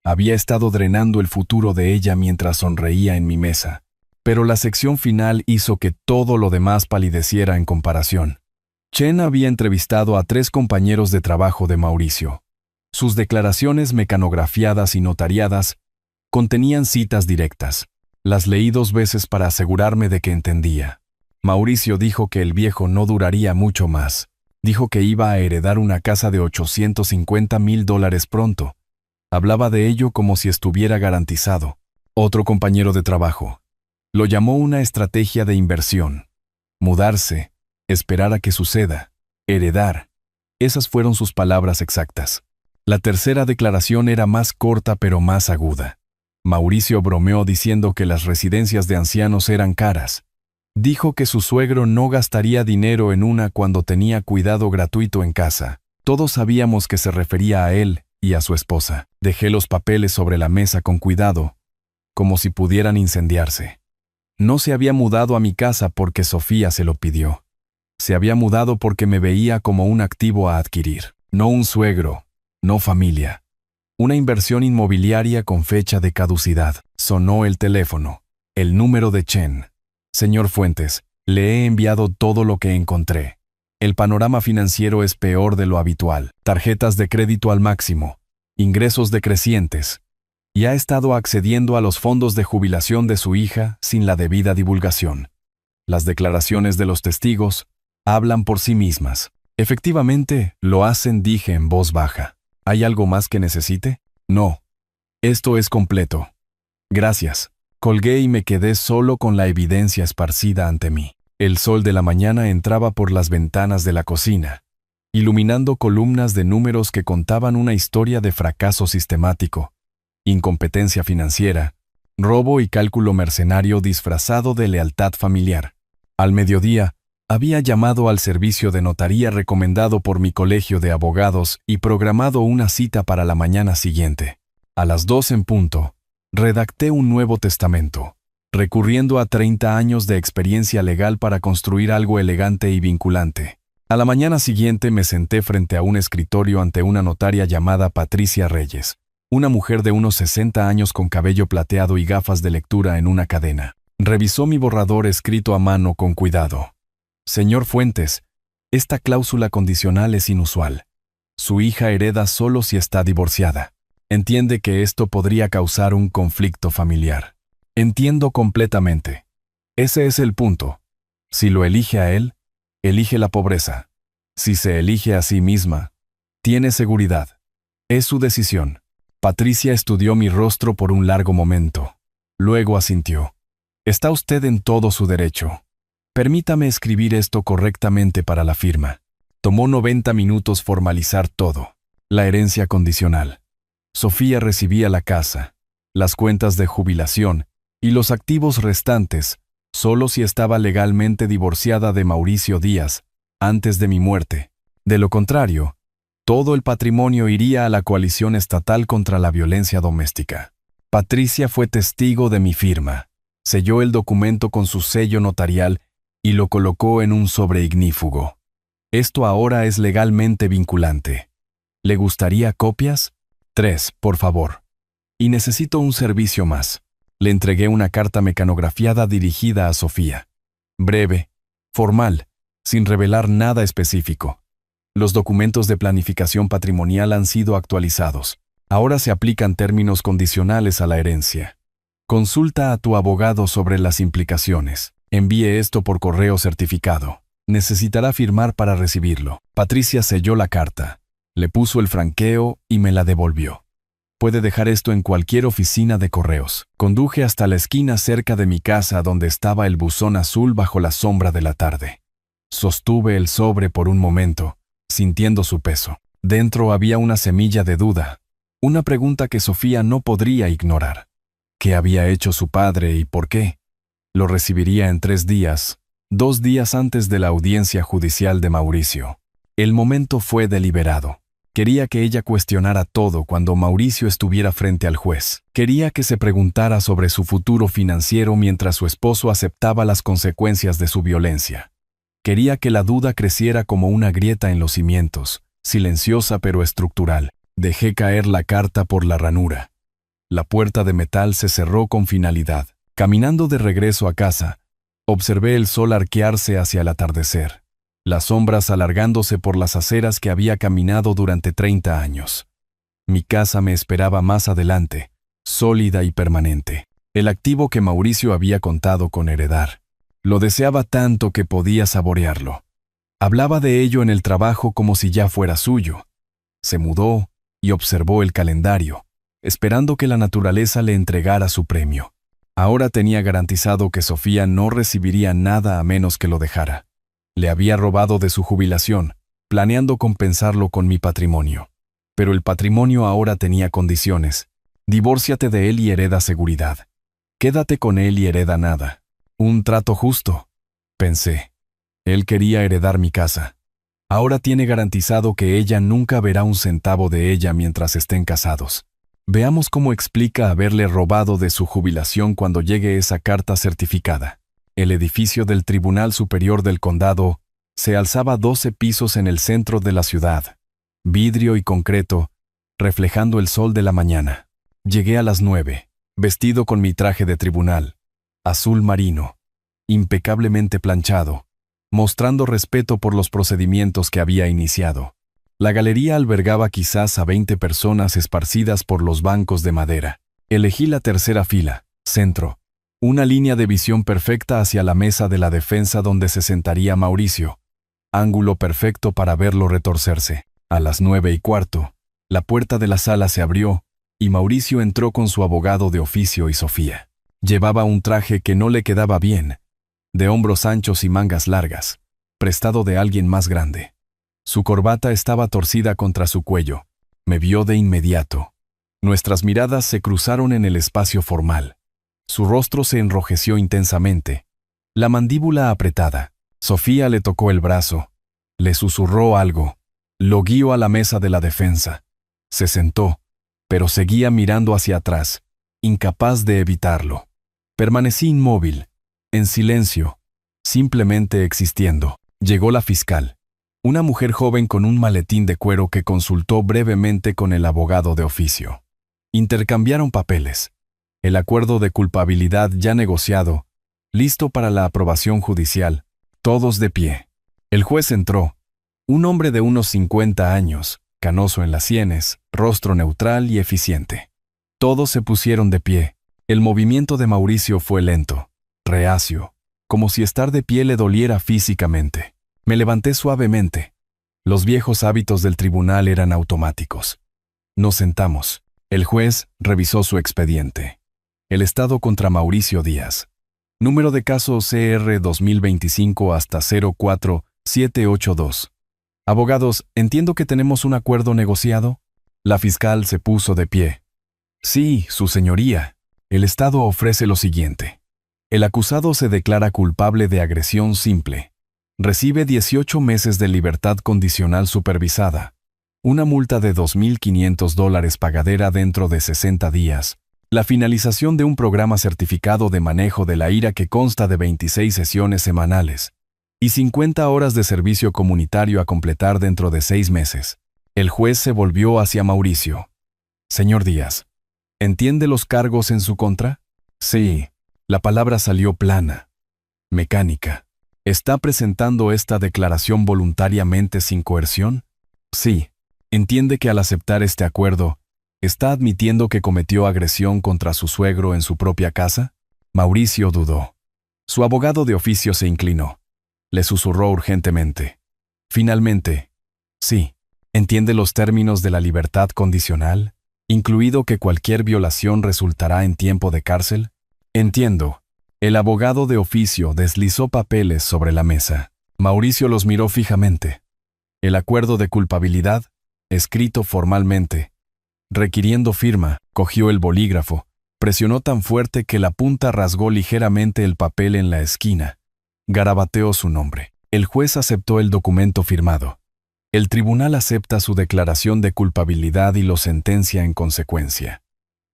Había estado drenando el futuro de ella mientras sonreía en mi mesa. Pero la sección final hizo que todo lo demás palideciera en comparación. Chen había entrevistado a 3 compañeros de trabajo de Mauricio. Sus declaraciones mecanografiadas y notariadas contenían citas directas. Las leí 2 veces para asegurarme de que entendía. Mauricio dijo que el viejo no duraría mucho más. Dijo que iba a heredar una casa de $850,000 pronto. Hablaba de ello como si estuviera garantizado. Otro compañero de trabajo lo llamó una estrategia de inversión. Mudarse, esperar a que suceda, heredar. Esas fueron sus palabras exactas. La tercera declaración era más corta pero más aguda. Mauricio bromeó diciendo que las residencias de ancianos eran caras. Dijo que su suegro no gastaría dinero en una cuando tenía cuidado gratuito en casa. Todos sabíamos que se refería a él y a su esposa. Dejé los papeles sobre la mesa con cuidado, como si pudieran incendiarse. No se había mudado a mi casa porque Sofía se lo pidió. Se había mudado porque me veía como un activo a adquirir, no un suegro, no familia. Una inversión inmobiliaria con fecha de caducidad. Sonó el teléfono. El número de Chen. Señor Fuentes, le he enviado todo lo que encontré. El panorama financiero es peor de lo habitual. Tarjetas de crédito al máximo. Ingresos decrecientes. Y ha estado accediendo a los fondos de jubilación de su hija sin la debida divulgación. Las declaraciones de los testigos hablan por sí mismas. Efectivamente, lo hacen, dije en voz baja. ¿Hay algo más que necesite? No. Esto es completo. Gracias. Colgué y me quedé solo con la evidencia esparcida ante mí. El sol de la mañana entraba por las ventanas de la cocina, iluminando columnas de números que contaban una historia de fracaso sistemático, incompetencia financiera, robo y cálculo mercenario disfrazado de lealtad familiar. Al mediodía, había llamado al servicio de notaría recomendado por mi colegio de abogados y programado una cita para la mañana siguiente. A las 2 en punto, redacté un nuevo testamento, recurriendo a 30 años de experiencia legal para construir algo elegante y vinculante. A la mañana siguiente me senté frente a un escritorio ante una notaria llamada Patricia Reyes, una mujer de unos 60 años con cabello plateado y gafas de lectura en una cadena. Revisó mi borrador escrito a mano con cuidado. Señor Fuentes, esta cláusula condicional es inusual. Su hija hereda solo si está divorciada. Entiende que esto podría causar un conflicto familiar. Entiendo completamente. Ese es el punto. Si lo elige a él, elige la pobreza. Si se elige a sí misma, tiene seguridad. Es su decisión. Patricia estudió mi rostro por un largo momento. Luego asintió. Está usted en todo su derecho. Permítame escribir esto correctamente para la firma. Tomó 90 minutos formalizar todo. La herencia condicional. Sofía recibía la casa, las cuentas de jubilación y los activos restantes, solo si estaba legalmente divorciada de Mauricio Díaz, antes de mi muerte. De lo contrario, todo el patrimonio iría a la coalición estatal contra la violencia doméstica. Patricia fue testigo de mi firma. Selló el documento con su sello notarial y lo colocó en un sobre ignífugo. Esto ahora es legalmente vinculante. ¿Le gustaría copias? 3, por favor. Y necesito un servicio más. Le entregué una carta mecanografiada dirigida a Sofía. Breve, formal, sin revelar nada específico. Los documentos de planificación patrimonial han sido actualizados. Ahora se aplican términos condicionales a la herencia. Consulta a tu abogado sobre las implicaciones. Envíe esto por correo certificado. Necesitará firmar para recibirlo. Patricia selló la carta, le puso el franqueo y me la devolvió. Puede dejar esto en cualquier oficina de correos. Conduje hasta la esquina cerca de mi casa donde estaba el buzón azul bajo la sombra de la tarde. Sostuve el sobre por un momento, sintiendo su peso. Dentro había una semilla de duda, una pregunta que Sofía no podría ignorar. ¿Qué había hecho su padre y por qué? Lo recibiría en 3 días, 2 días antes de la audiencia judicial de Mauricio. El momento fue deliberado. Quería que ella cuestionara todo cuando Mauricio estuviera frente al juez. Quería que se preguntara sobre su futuro financiero mientras su esposo aceptaba las consecuencias de su violencia. Quería que la duda creciera como una grieta en los cimientos, silenciosa pero estructural. Dejé caer la carta por la ranura. La puerta de metal se cerró con finalidad. Caminando de regreso a casa, observé el sol arquearse hacia el atardecer, las sombras alargándose por las aceras que había caminado durante 30 años. Mi casa me esperaba más adelante, sólida y permanente. El activo que Mauricio había contado con heredar. Lo deseaba tanto que podía saborearlo. Hablaba de ello en el trabajo como si ya fuera suyo. Se mudó y observó el calendario, esperando que la naturaleza le entregara su premio. Ahora tenía garantizado que Sofía no recibiría nada a menos que lo dejara. Le había robado de su jubilación, planeando compensarlo con mi patrimonio. Pero el patrimonio ahora tenía condiciones. Divórciate de él y hereda seguridad. Quédate con él y hereda nada. Un trato justo, pensé. Él quería heredar mi casa. Ahora tiene garantizado que ella nunca verá un centavo de ella mientras estén casados. Veamos cómo explica haberle robado de su jubilación cuando llegue esa carta certificada. El edificio del Tribunal Superior del Condado Se alzaba 12 pisos en el centro de la ciudad, vidrio y concreto, reflejando el sol de la mañana. Llegué a las 9, vestido con mi traje de tribunal, azul marino, impecablemente planchado, mostrando respeto por los procedimientos que había iniciado. La galería albergaba quizás a 20 personas esparcidas por los bancos de madera. Elegí la tercera fila, centro, una línea de visión perfecta hacia la mesa de la defensa donde se sentaría Mauricio, ángulo perfecto para verlo retorcerse. A las 9:15, la puerta de la sala se abrió y Mauricio entró con su abogado de oficio y Sofía. Llevaba un traje que no le quedaba bien, de hombros anchos y mangas largas, prestado de alguien más grande. Su corbata estaba torcida contra su cuello. Me vio de inmediato. Nuestras miradas se cruzaron en el espacio formal. Su rostro se enrojeció intensamente, la mandíbula apretada. Sofía le tocó el brazo, le susurró algo, lo guió a la mesa de la defensa. Se sentó, pero seguía mirando hacia atrás, incapaz de evitarlo. Permanecí inmóvil, en silencio, simplemente existiendo. Llegó la fiscal, una mujer joven con un maletín de cuero que consultó brevemente con el abogado de oficio. Intercambiaron papeles. El acuerdo de culpabilidad ya negociado, listo para la aprobación judicial, todos de pie. El juez entró, un hombre de unos 50 años, canoso en las sienes, rostro neutral y eficiente. Todos se pusieron de pie. El movimiento de Mauricio fue lento, reacio, como si estar de pie le doliera físicamente. Me levanté suavemente. Los viejos hábitos del tribunal eran automáticos. Nos sentamos. El juez revisó su expediente. El estado contra Mauricio Díaz. Número de caso CR 2025 hasta 04782. Abogados, entiendo que tenemos un acuerdo negociado. La fiscal se puso de pie. Sí, su señoría. El Estado ofrece lo siguiente. El acusado se declara culpable de agresión simple. Recibe 18 meses de libertad condicional supervisada, una multa de $2.500 pagadera dentro de 60 días, la finalización de un programa certificado de manejo de la ira que consta de 26 sesiones semanales y 50 horas de servicio comunitario a completar dentro de 6 meses. El juez se volvió hacia Mauricio. Señor Díaz, ¿entiende los cargos en su contra? Sí. La palabra salió plana, mecánica. ¿Está presentando esta declaración voluntariamente sin coerción? Sí. ¿Entiende que al aceptar este acuerdo, está admitiendo que cometió agresión contra su suegro en su propia casa? Mauricio dudó. Su abogado de oficio se inclinó. Le susurró urgentemente. Finalmente, sí. ¿Entiende los términos de la libertad condicional, incluido que cualquier violación resultará en tiempo de cárcel? Entiendo. El abogado de oficio deslizó papeles sobre la mesa. Mauricio los miró fijamente. El acuerdo de culpabilidad, escrito formalmente, requiriendo firma, cogió el bolígrafo, presionó tan fuerte que la punta rasgó ligeramente el papel en la esquina. Garabateó su nombre. El juez aceptó el documento firmado. El tribunal acepta su declaración de culpabilidad y lo sentencia en consecuencia.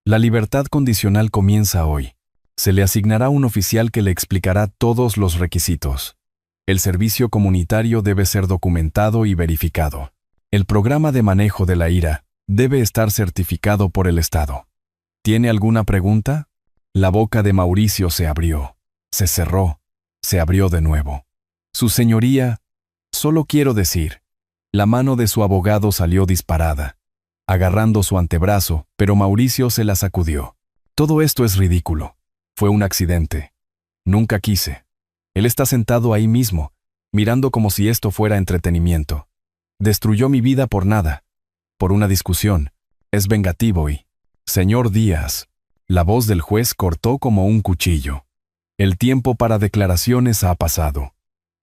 La libertad condicional comienza hoy. Se le asignará un oficial que le explicará todos los requisitos. El servicio comunitario debe ser documentado y verificado. El programa de manejo de la ira debe estar certificado por el Estado. ¿Tiene alguna pregunta? La boca de Mauricio se abrió, se cerró, se abrió de nuevo. Su señoría, solo quiero decir, la mano de su abogado salió disparada, agarrando su antebrazo, pero Mauricio se la sacudió. Todo esto es ridículo. Fue un accidente. Nunca quise. Él está sentado ahí mismo, mirando como si esto fuera entretenimiento. Destruyó mi vida por nada, por una discusión. Es vengativo y... Señor Díaz, la voz del juez cortó como un cuchillo. El tiempo para declaraciones ha pasado.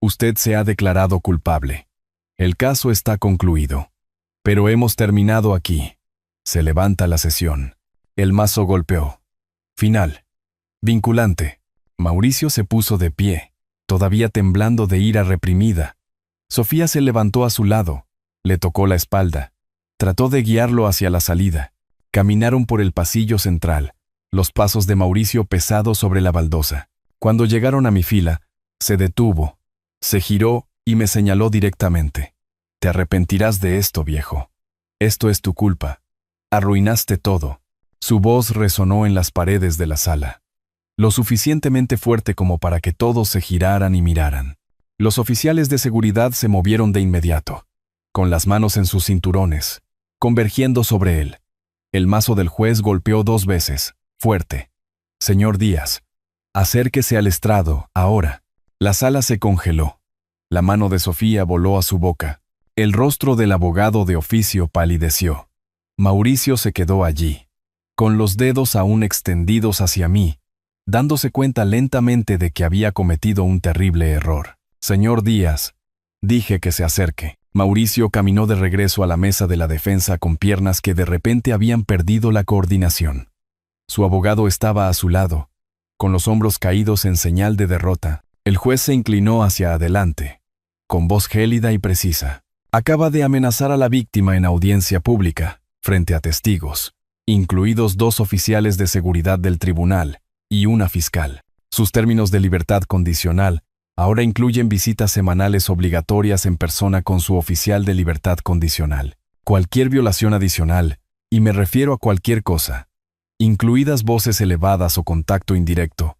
Usted se ha declarado culpable. El caso está concluido. Pero hemos terminado aquí. Se levanta la sesión. El mazo golpeó. Final. Vinculante. Mauricio se puso de pie, todavía temblando de ira reprimida. Sofía se levantó a su lado, le tocó la espalda, trató de guiarlo hacia la salida. Caminaron por el pasillo central, los pasos de Mauricio pesados sobre la baldosa. Cuando llegaron a mi fila, se detuvo, se giró y me señaló directamente. Te arrepentirás de esto, viejo. Esto es tu culpa. Arruinaste todo. Su voz resonó en las paredes de la sala, lo suficientemente fuerte como para que todos se giraran y miraran. Los oficiales de seguridad se movieron de inmediato, con las manos en sus cinturones, convergiendo sobre él. El mazo del juez golpeó 2 veces, fuerte. Señor Díaz, acérquese al estrado, ahora. La sala se congeló. La mano de Sofía voló a su boca. El rostro del abogado de oficio palideció. Mauricio se quedó allí, con los dedos aún extendidos hacia mí, dándose cuenta lentamente de que había cometido un terrible error. Señor Díaz, dije que se acerque. Mauricio caminó de regreso a la mesa de la defensa con piernas que de repente habían perdido la coordinación. Su abogado estaba a su lado, con los hombros caídos en señal de derrota. El juez se inclinó hacia adelante, con voz gélida y precisa. Acaba de amenazar a la víctima en audiencia pública, frente a testigos, incluidos 2 oficiales de seguridad del tribunal y una fiscal. Sus términos de libertad condicional ahora incluyen visitas semanales obligatorias en persona con su oficial de libertad condicional. Cualquier violación adicional, y me refiero a cualquier cosa, incluidas voces elevadas o contacto indirecto,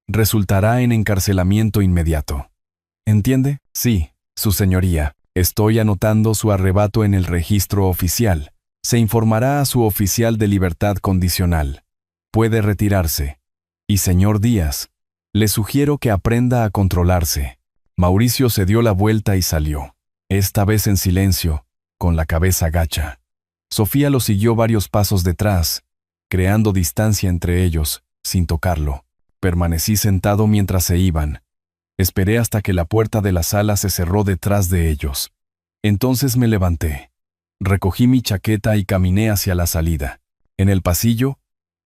resultará en encarcelamiento inmediato. ¿Entiende? Sí, su señoría. Estoy anotando su arrebato en el registro oficial. Se informará a su oficial de libertad condicional. Puede retirarse. Y señor Díaz, le sugiero que aprenda a controlarse. Mauricio se dio la vuelta y salió, esta vez en silencio, con la cabeza gacha. Sofía lo siguió varios pasos detrás, creando distancia entre ellos, sin tocarlo. Permanecí sentado mientras se iban. Esperé hasta que la puerta de la sala se cerró detrás de ellos. Entonces me levanté. Recogí mi chaqueta y caminé hacia la salida. En el pasillo,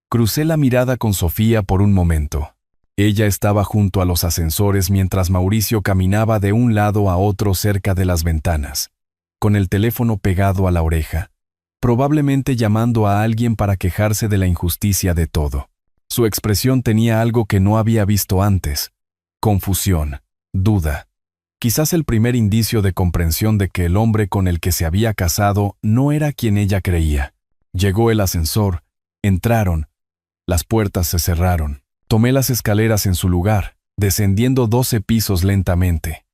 crucé la mirada con Sofía por un momento. Ella estaba junto a los ascensores mientras Mauricio caminaba de un lado a otro cerca de las ventanas, con el teléfono pegado a la oreja, probablemente llamando a alguien para quejarse de la injusticia de todo. Su expresión tenía algo que no había visto antes: confusión, duda. Quizás el primer indicio de comprensión de que el hombre con el que se había casado no era quien ella creía. Llegó el ascensor, entraron, las puertas se cerraron. Tomé las escaleras en su lugar, descendiendo 12 pisos lentamente,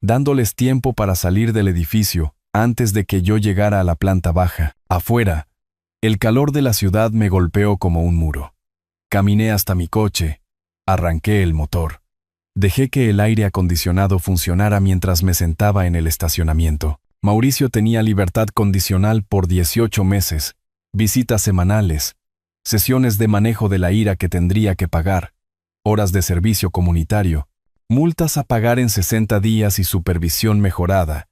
dándoles tiempo para salir del edificio antes de que yo llegara a la planta baja. Afuera, el calor de la ciudad me golpeó como un muro. Caminé hasta mi coche, arranqué el motor. Dejé que el aire acondicionado funcionara mientras me sentaba en el estacionamiento. Mauricio tenía libertad condicional por 18 meses, visitas semanales, sesiones de manejo de la ira que tendría que pagar, horas de servicio comunitario, multas a pagar en 60 días y supervisión mejorada,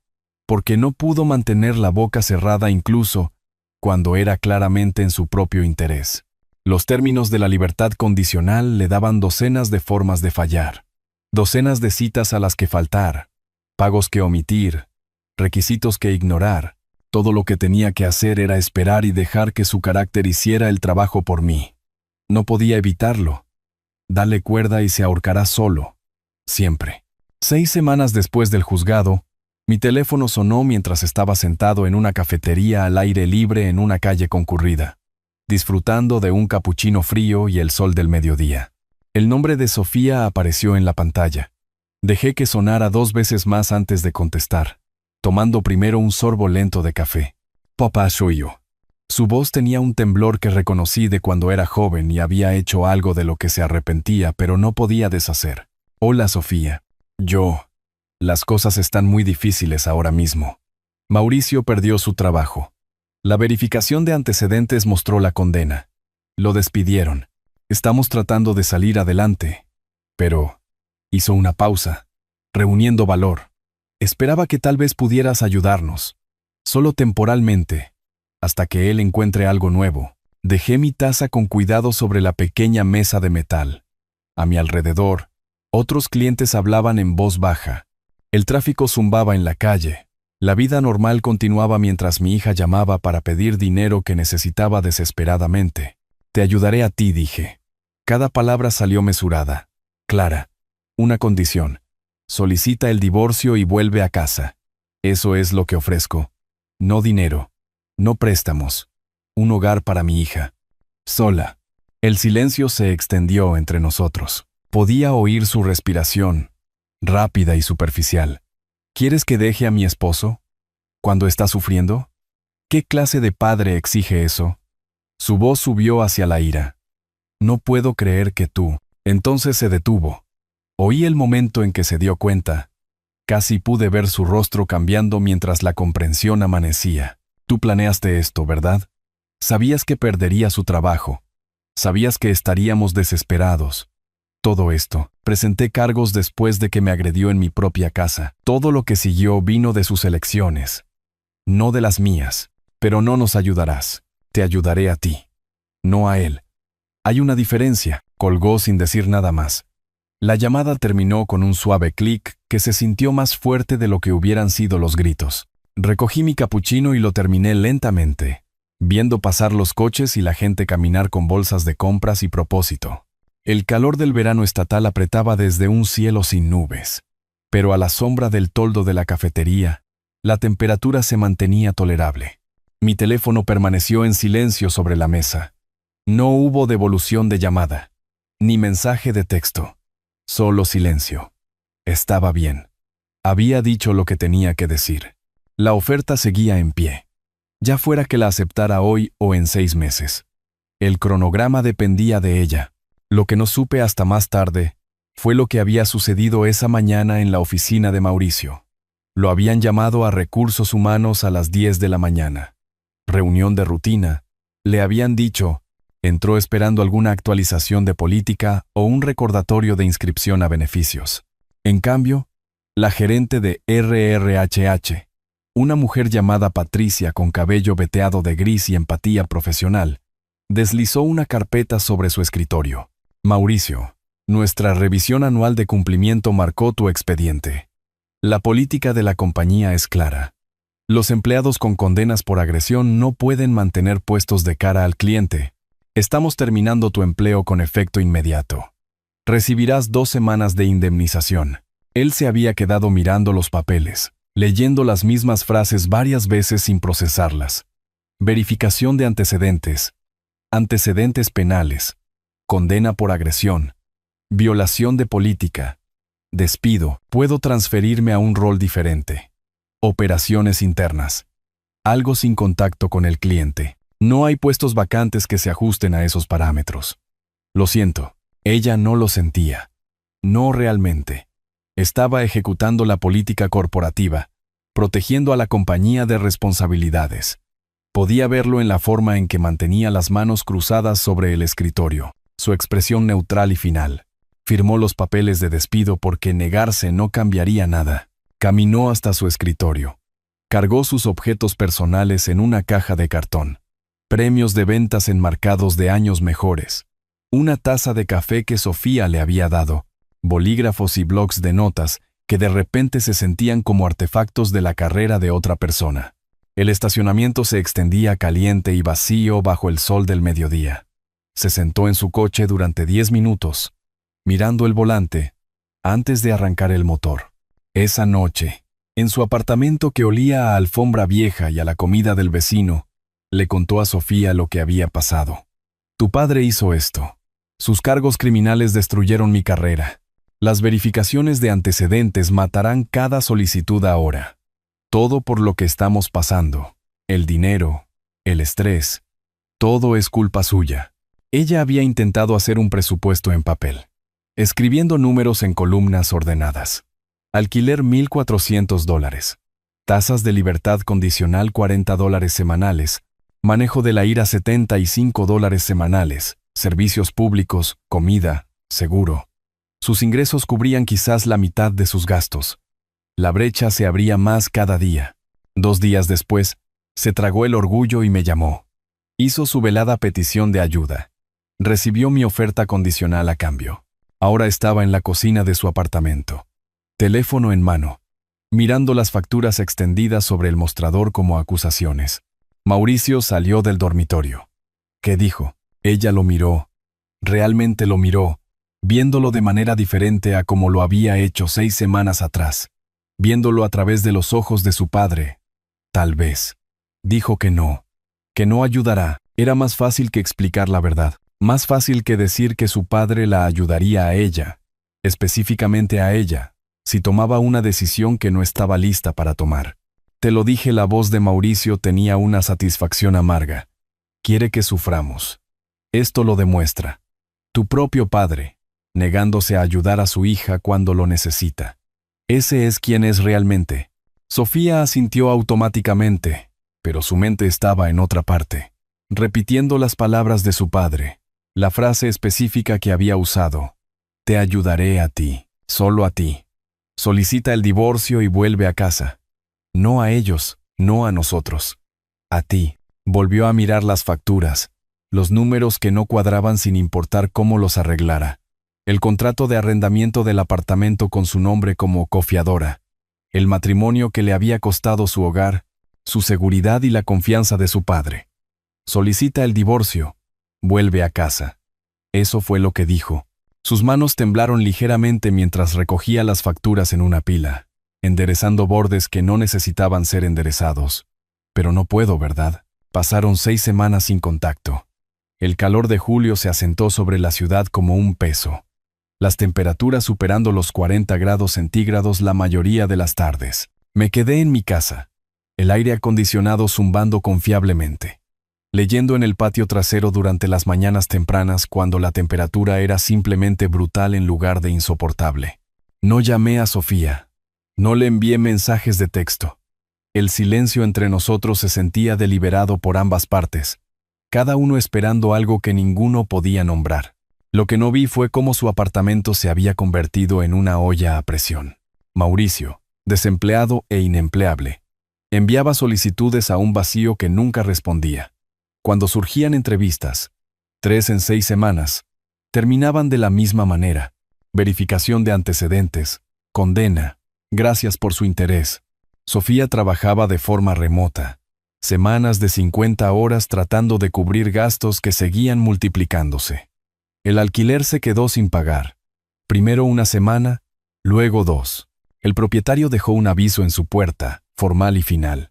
porque no pudo mantener la boca cerrada incluso cuando era claramente en su propio interés. Los términos de la libertad condicional le daban docenas de formas de fallar, docenas de citas a las que faltar, pagos que omitir, requisitos que ignorar. Todo lo que tenía que hacer era esperar y dejar que su carácter hiciera el trabajo por mí. No podía evitarlo. Dale cuerda y se ahorcará solo. Siempre. 6 semanas después del juzgado, mi teléfono sonó mientras estaba sentado en una cafetería al aire libre en una calle concurrida, disfrutando de un capuchino frío y el sol del mediodía. El nombre de Sofía apareció en la pantalla. Dejé que sonara 2 veces más antes de contestar, tomando primero un sorbo lento de café. Papá, soy yo. Su voz tenía un temblor que reconocí de cuando era joven y había hecho algo de lo que se arrepentía, pero no podía deshacer. Hola, Sofía. Yo. Las cosas están muy difíciles ahora mismo. Mauricio perdió su trabajo. La verificación de antecedentes mostró la condena. Lo despidieron. Estamos tratando de salir adelante. Pero hizo una pausa, reuniendo valor. Esperaba que tal vez pudieras ayudarnos, solo temporalmente, hasta que él encuentre algo nuevo. Dejé mi taza con cuidado sobre la pequeña mesa de metal. A mi alrededor, otros clientes hablaban en voz baja. El tráfico zumbaba en la calle. La vida normal continuaba mientras mi hija llamaba para pedir dinero que necesitaba desesperadamente. Te ayudaré a ti, dije. Cada palabra salió mesurada, clara. Una condición. Solicita el divorcio y vuelve a casa. Eso es lo que ofrezco. No dinero, no préstamos. Un hogar para mi hija. Sola. El silencio se extendió entre nosotros. Podía oír su respiración, rápida y superficial. ¿Quieres que deje a mi esposo? ¿Cuando está sufriendo? ¿Qué clase de padre exige eso? Su voz subió hacia la ira. No puedo creer que tú. Entonces se detuvo. Oí el momento en que se dio cuenta. Casi pude ver su rostro cambiando mientras la comprensión amanecía. Tú planeaste esto, ¿verdad? Sabías que perdería su trabajo. Sabías que estaríamos desesperados. Todo esto. Presenté cargos después de que me agredió en mi propia casa. Todo lo que siguió vino de sus elecciones. No de las mías. Pero no nos ayudarás. Te ayudaré a ti. No a él. Hay una diferencia. Colgó sin decir nada más. La llamada terminó con un suave clic que se sintió más fuerte de lo que hubieran sido los gritos. Recogí mi capuchino y lo terminé lentamente, viendo pasar los coches y la gente caminar con bolsas de compras y propósito. El calor del verano estatal apretaba desde un cielo sin nubes, pero a la sombra del toldo de la cafetería, la temperatura se mantenía tolerable. Mi teléfono permaneció en silencio sobre la mesa. No hubo devolución de llamada, ni mensaje de texto. Solo silencio. Estaba bien. Había dicho lo que tenía que decir. La oferta seguía en pie. Ya fuera que la aceptara hoy o en 6 meses. El cronograma dependía de ella. Lo que no supe hasta más tarde fue lo que había sucedido esa mañana en la oficina de Mauricio. Lo habían llamado a Recursos Humanos a las 10 de la mañana. Reunión de rutina. Le habían dicho, entró esperando alguna actualización de política o un recordatorio de inscripción a beneficios. En cambio, la gerente de RRHH, una mujer llamada Patricia con cabello veteado de gris y empatía profesional, deslizó una carpeta sobre su escritorio. Mauricio, nuestra revisión anual de cumplimiento marcó tu expediente. La política de la compañía es clara. Los empleados con condenas por agresión no pueden mantener puestos de cara al cliente. Estamos terminando tu empleo con efecto inmediato. Recibirás 2 semanas de indemnización. Él se había quedado mirando los papeles, leyendo las mismas frases varias veces sin procesarlas. Verificación de antecedentes. Antecedentes penales. Condena por agresión. Violación de política. Despido. Puedo transferirme a un rol diferente. Operaciones internas. Algo sin contacto con el cliente. No hay puestos vacantes que se ajusten a esos parámetros. Lo siento, ella no lo sentía. No realmente. Estaba ejecutando la política corporativa, protegiendo a la compañía de responsabilidades. Podía verlo en la forma en que mantenía las manos cruzadas sobre el escritorio, su expresión neutral y final. Firmó los papeles de despido porque negarse no cambiaría nada. Caminó hasta su escritorio. Cargó sus objetos personales en una caja de cartón. Premios de ventas enmarcados de años mejores. Una taza de café que Sofía le había dado. Bolígrafos y blocs de notas que de repente se sentían como artefactos de la carrera de otra persona. El estacionamiento se extendía caliente y vacío bajo el sol del mediodía. Se sentó en su coche durante 10 minutos, mirando el volante, antes de arrancar el motor. Esa noche, en su apartamento que olía a alfombra vieja y a la comida del vecino, le contó a Sofía lo que había pasado. Tu padre hizo esto. Sus cargos criminales destruyeron mi carrera. Las verificaciones de antecedentes matarán cada solicitud ahora. Todo por lo que estamos pasando. El dinero, el estrés, todo es culpa suya. Ella había intentado hacer un presupuesto en papel, escribiendo números en columnas ordenadas. Alquiler $1,400. Tasas de libertad condicional $40 semanales. Manejo de la ira $75 semanales. Servicios públicos, comida, seguro. Sus ingresos cubrían quizás la mitad de sus gastos. La brecha se abría más cada día. 2 días después, se tragó el orgullo y me llamó. Hizo su velada petición de ayuda. Recibió mi oferta condicional a cambio. Ahora estaba en la cocina de su apartamento. Teléfono en mano, mirando las facturas extendidas sobre el mostrador como acusaciones. Mauricio salió del dormitorio. ¿Qué dijo? Ella lo miró. Realmente lo miró, viéndolo de manera diferente a como lo había hecho 6 semanas atrás, viéndolo a través de los ojos de su padre. Tal vez. Dijo que no ayudará. Era más fácil que explicar la verdad, más fácil que decir que su padre la ayudaría a ella, específicamente a ella, si tomaba una decisión que no estaba lista para tomar. Te lo dije, la voz de Mauricio tenía una satisfacción amarga. Quiere que suframos. Esto lo demuestra. Tu propio padre, negándose a ayudar a su hija cuando lo necesita. Ese es quien es realmente. Sofía asintió automáticamente, pero su mente estaba en otra parte, repitiendo las palabras de su padre, la frase específica que había usado. Te ayudaré a ti, solo a ti. Solicita el divorcio y vuelve a casa. No a ellos, no a nosotros. A ti. Volvió a mirar las facturas, los números que no cuadraban sin importar cómo los arreglara. El contrato de arrendamiento del apartamento con su nombre como cofiadora. El matrimonio que le había costado su hogar, su seguridad y la confianza de su padre. Solicita el divorcio. Vuelve a casa. Eso fue lo que dijo. Sus manos temblaron ligeramente mientras recogía las facturas en una pila, enderezando bordes que no necesitaban ser enderezados. Pero no puedo, ¿verdad? Pasaron 6 semanas sin contacto. El calor de julio se asentó sobre la ciudad como un peso. Las temperaturas superando los 40 grados centígrados la mayoría de las tardes. Me quedé en mi casa, el aire acondicionado zumbando confiablemente, leyendo en el patio trasero durante las mañanas tempranas cuando la temperatura era simplemente brutal en lugar de insoportable. No llamé a Sofía. No le envié mensajes de texto. El silencio entre nosotros se sentía deliberado por ambas partes, cada uno esperando algo que ninguno podía nombrar. Lo que no vi fue cómo su apartamento se había convertido en una olla a presión. Mauricio, desempleado e inempleable, enviaba solicitudes a un vacío que nunca respondía. Cuando surgían entrevistas, 3 en 6 semanas, terminaban de la misma manera. Verificación de antecedentes, condena, gracias por su interés. Sofía trabajaba de forma remota, semanas de 50 horas tratando de cubrir gastos que seguían multiplicándose. El alquiler se quedó sin pagar. Primero 1 semana, luego 2. El propietario dejó un aviso en su puerta, formal y final.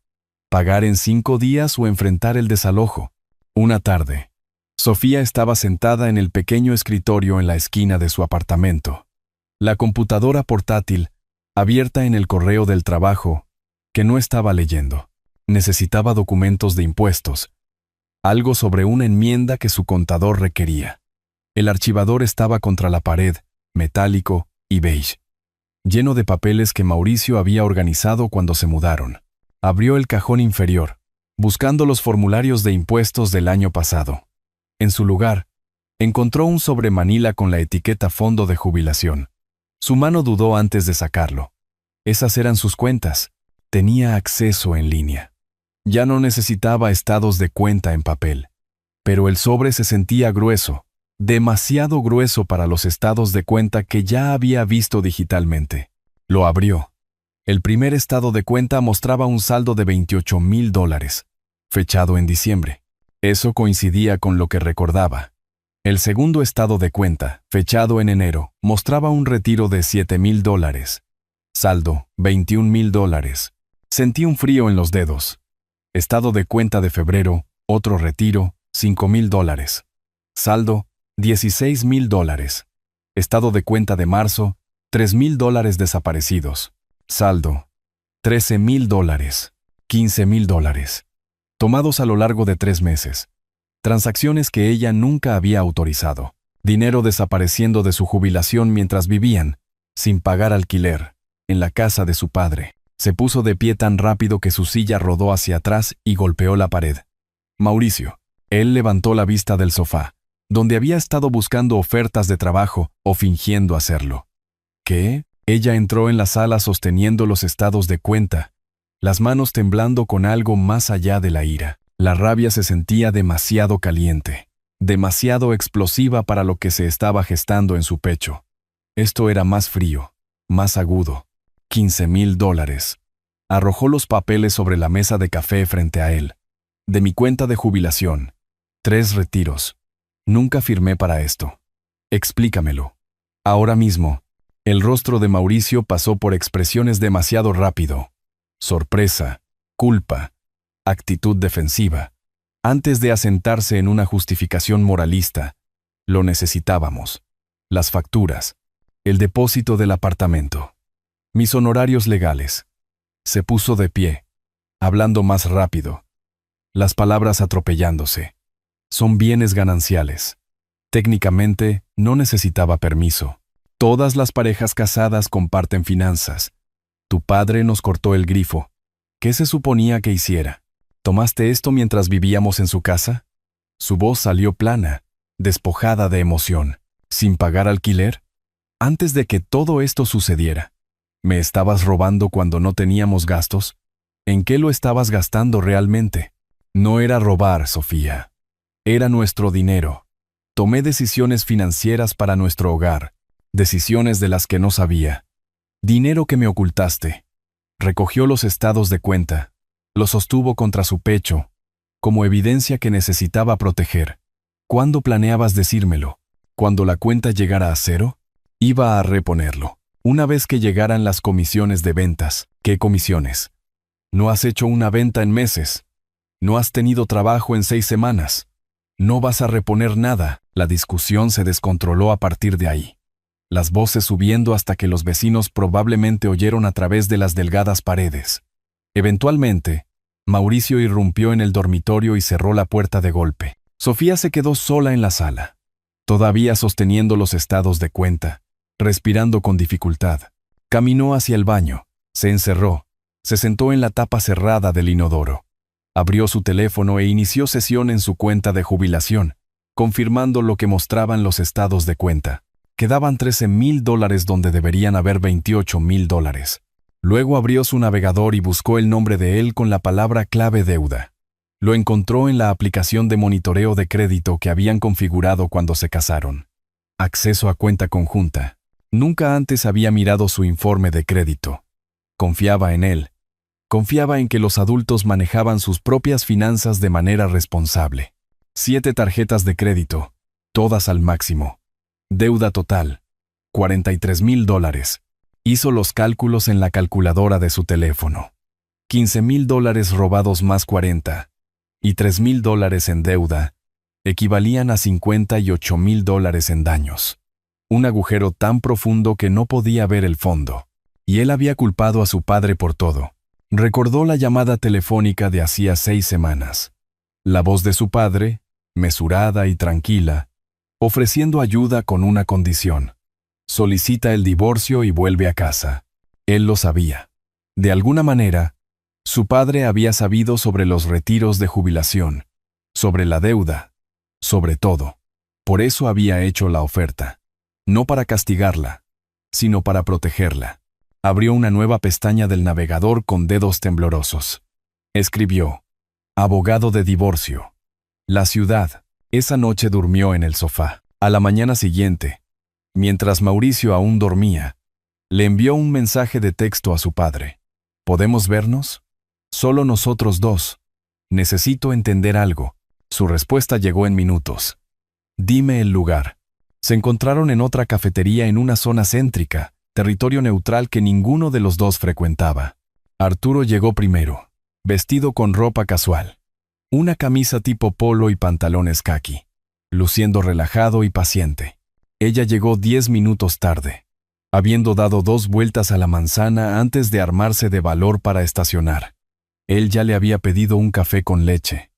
Pagar en 5 días o enfrentar el desalojo. Una tarde, Sofía estaba sentada en el pequeño escritorio en la esquina de su apartamento. La computadora portátil, abierta en el correo del trabajo, que no estaba leyendo. Necesitaba documentos de impuestos, algo sobre una enmienda que su contador requería. El archivador estaba contra la pared, metálico y beige, lleno de papeles que Mauricio había organizado cuando se mudaron. Abrió el cajón inferior, buscando los formularios de impuestos del año pasado. En su lugar, encontró un sobre manila con la etiqueta Fondo de Jubilación. Su mano dudó antes de sacarlo. Esas eran sus cuentas. Tenía acceso en línea. Ya no necesitaba estados de cuenta en papel. Pero el sobre se sentía grueso, demasiado grueso para los estados de cuenta que ya había visto digitalmente. Lo abrió. El primer estado de cuenta mostraba un saldo de $28,000, fechado en diciembre. Eso coincidía con lo que recordaba. El segundo estado de cuenta, fechado en enero, mostraba un retiro de $7,000. Saldo, $21,000. Sentí un frío en los dedos. Estado de cuenta de febrero, otro retiro, $5,000. Saldo, $16,000. Estado de cuenta de marzo, $3,000 desaparecidos. Saldo, $13,000. $15,000. Tomados a lo largo de 3 meses. Transacciones que ella nunca había autorizado. Dinero desapareciendo de su jubilación mientras vivían, sin pagar alquiler, en la casa de su padre. Se puso de pie tan rápido que su silla rodó hacia atrás y golpeó la pared. Mauricio. Él levantó la vista del sofá, donde había estado buscando ofertas de trabajo o fingiendo hacerlo. ¿Qué? Ella entró en la sala sosteniendo los estados de cuenta, las manos temblando con algo más allá de la ira. La rabia se sentía demasiado caliente, demasiado explosiva para lo que se estaba gestando en su pecho. Esto era más frío, más agudo. $15,000. Arrojó los papeles sobre la mesa de café frente a él. De mi cuenta de jubilación. 3 retiros. Nunca firmé para esto. Explícamelo. Ahora mismo, el rostro de Mauricio pasó por expresiones demasiado rápido. Sorpresa, culpa, actitud defensiva. Antes de asentarse en una justificación moralista, lo necesitábamos. Las facturas, el depósito del apartamento, mis honorarios legales. Se puso de pie, hablando más rápido, las palabras atropellándose. Son bienes gananciales. Técnicamente, no necesitaba permiso. Todas las parejas casadas comparten finanzas. Tu padre nos cortó el grifo. ¿Qué se suponía que hiciera? ¿Tomaste esto mientras vivíamos en su casa? Su voz salió plana, despojada de emoción. ¿Sin pagar alquiler? Antes de que todo esto sucediera. ¿Me estabas robando cuando no teníamos gastos? ¿En qué lo estabas gastando realmente? No era robar, Sofía. Era nuestro dinero. Tomé decisiones financieras para nuestro hogar, decisiones de las que no sabía. Dinero que me ocultaste. Recogió los estados de cuenta, los sostuvo contra su pecho, como evidencia que necesitaba proteger. ¿Cuándo planeabas decírmelo? ¿Cuando la cuenta llegara a cero? Iba a reponerlo. Una vez que llegaran las comisiones de ventas. ¿Qué comisiones? No has hecho una venta en meses. No has tenido trabajo en 6 semanas. No vas a reponer nada. La discusión se descontroló a partir de ahí. Las voces subiendo hasta que los vecinos probablemente oyeron a través de las delgadas paredes. Eventualmente, Mauricio irrumpió en el dormitorio y cerró la puerta de golpe. Sofía se quedó sola en la sala, todavía sosteniendo los estados de cuenta, respirando con dificultad. Caminó hacia el baño, se encerró, se sentó en la tapa cerrada del inodoro. Abrió su teléfono e inició sesión en su cuenta de jubilación, confirmando lo que mostraban los estados de cuenta. Quedaban $13,000 donde deberían haber $28,000. Luego abrió su navegador y buscó el nombre de él con la palabra clave deuda. Lo encontró en la aplicación de monitoreo de crédito que habían configurado cuando se casaron. Acceso a cuenta conjunta. Nunca antes había mirado su informe de crédito. Confiaba en él. Confiaba en que los adultos manejaban sus propias finanzas de manera responsable. 7 tarjetas de crédito, todas al máximo. Deuda total, $43,000. Hizo los cálculos en la calculadora de su teléfono. $15,000 robados más 40 y $3,000 en deuda equivalían a $58,000 en daños. Un agujero tan profundo que no podía ver el fondo. Y él había culpado a su padre por todo. Recordó la llamada telefónica de hacía 6 semanas. La voz de su padre, mesurada y tranquila, ofreciendo ayuda con una condición. Solicita el divorcio y vuelve a casa. Él lo sabía. De alguna manera, su padre había sabido sobre los retiros de jubilación, sobre la deuda, sobre todo. Por eso había hecho la oferta. No para castigarla, sino para protegerla. Abrió una nueva pestaña del navegador con dedos temblorosos. Escribió: abogado de divorcio. La ciudad. Esa noche durmió en el sofá. A la mañana siguiente, mientras Mauricio aún dormía, le envió un mensaje de texto a su padre. ¿Podemos vernos? Solo nosotros dos. Necesito entender algo. Su respuesta llegó en minutos. Dime el lugar. Se encontraron en otra cafetería en una zona céntrica, territorio neutral que ninguno de los dos frecuentaba. Arturo llegó primero, vestido con ropa casual. Una camisa tipo polo y pantalones caqui, luciendo relajado y paciente. Ella llegó 10 minutos tarde, habiendo dado 2 vueltas a la manzana antes de armarse de valor para estacionar. Él ya le había pedido un café con leche.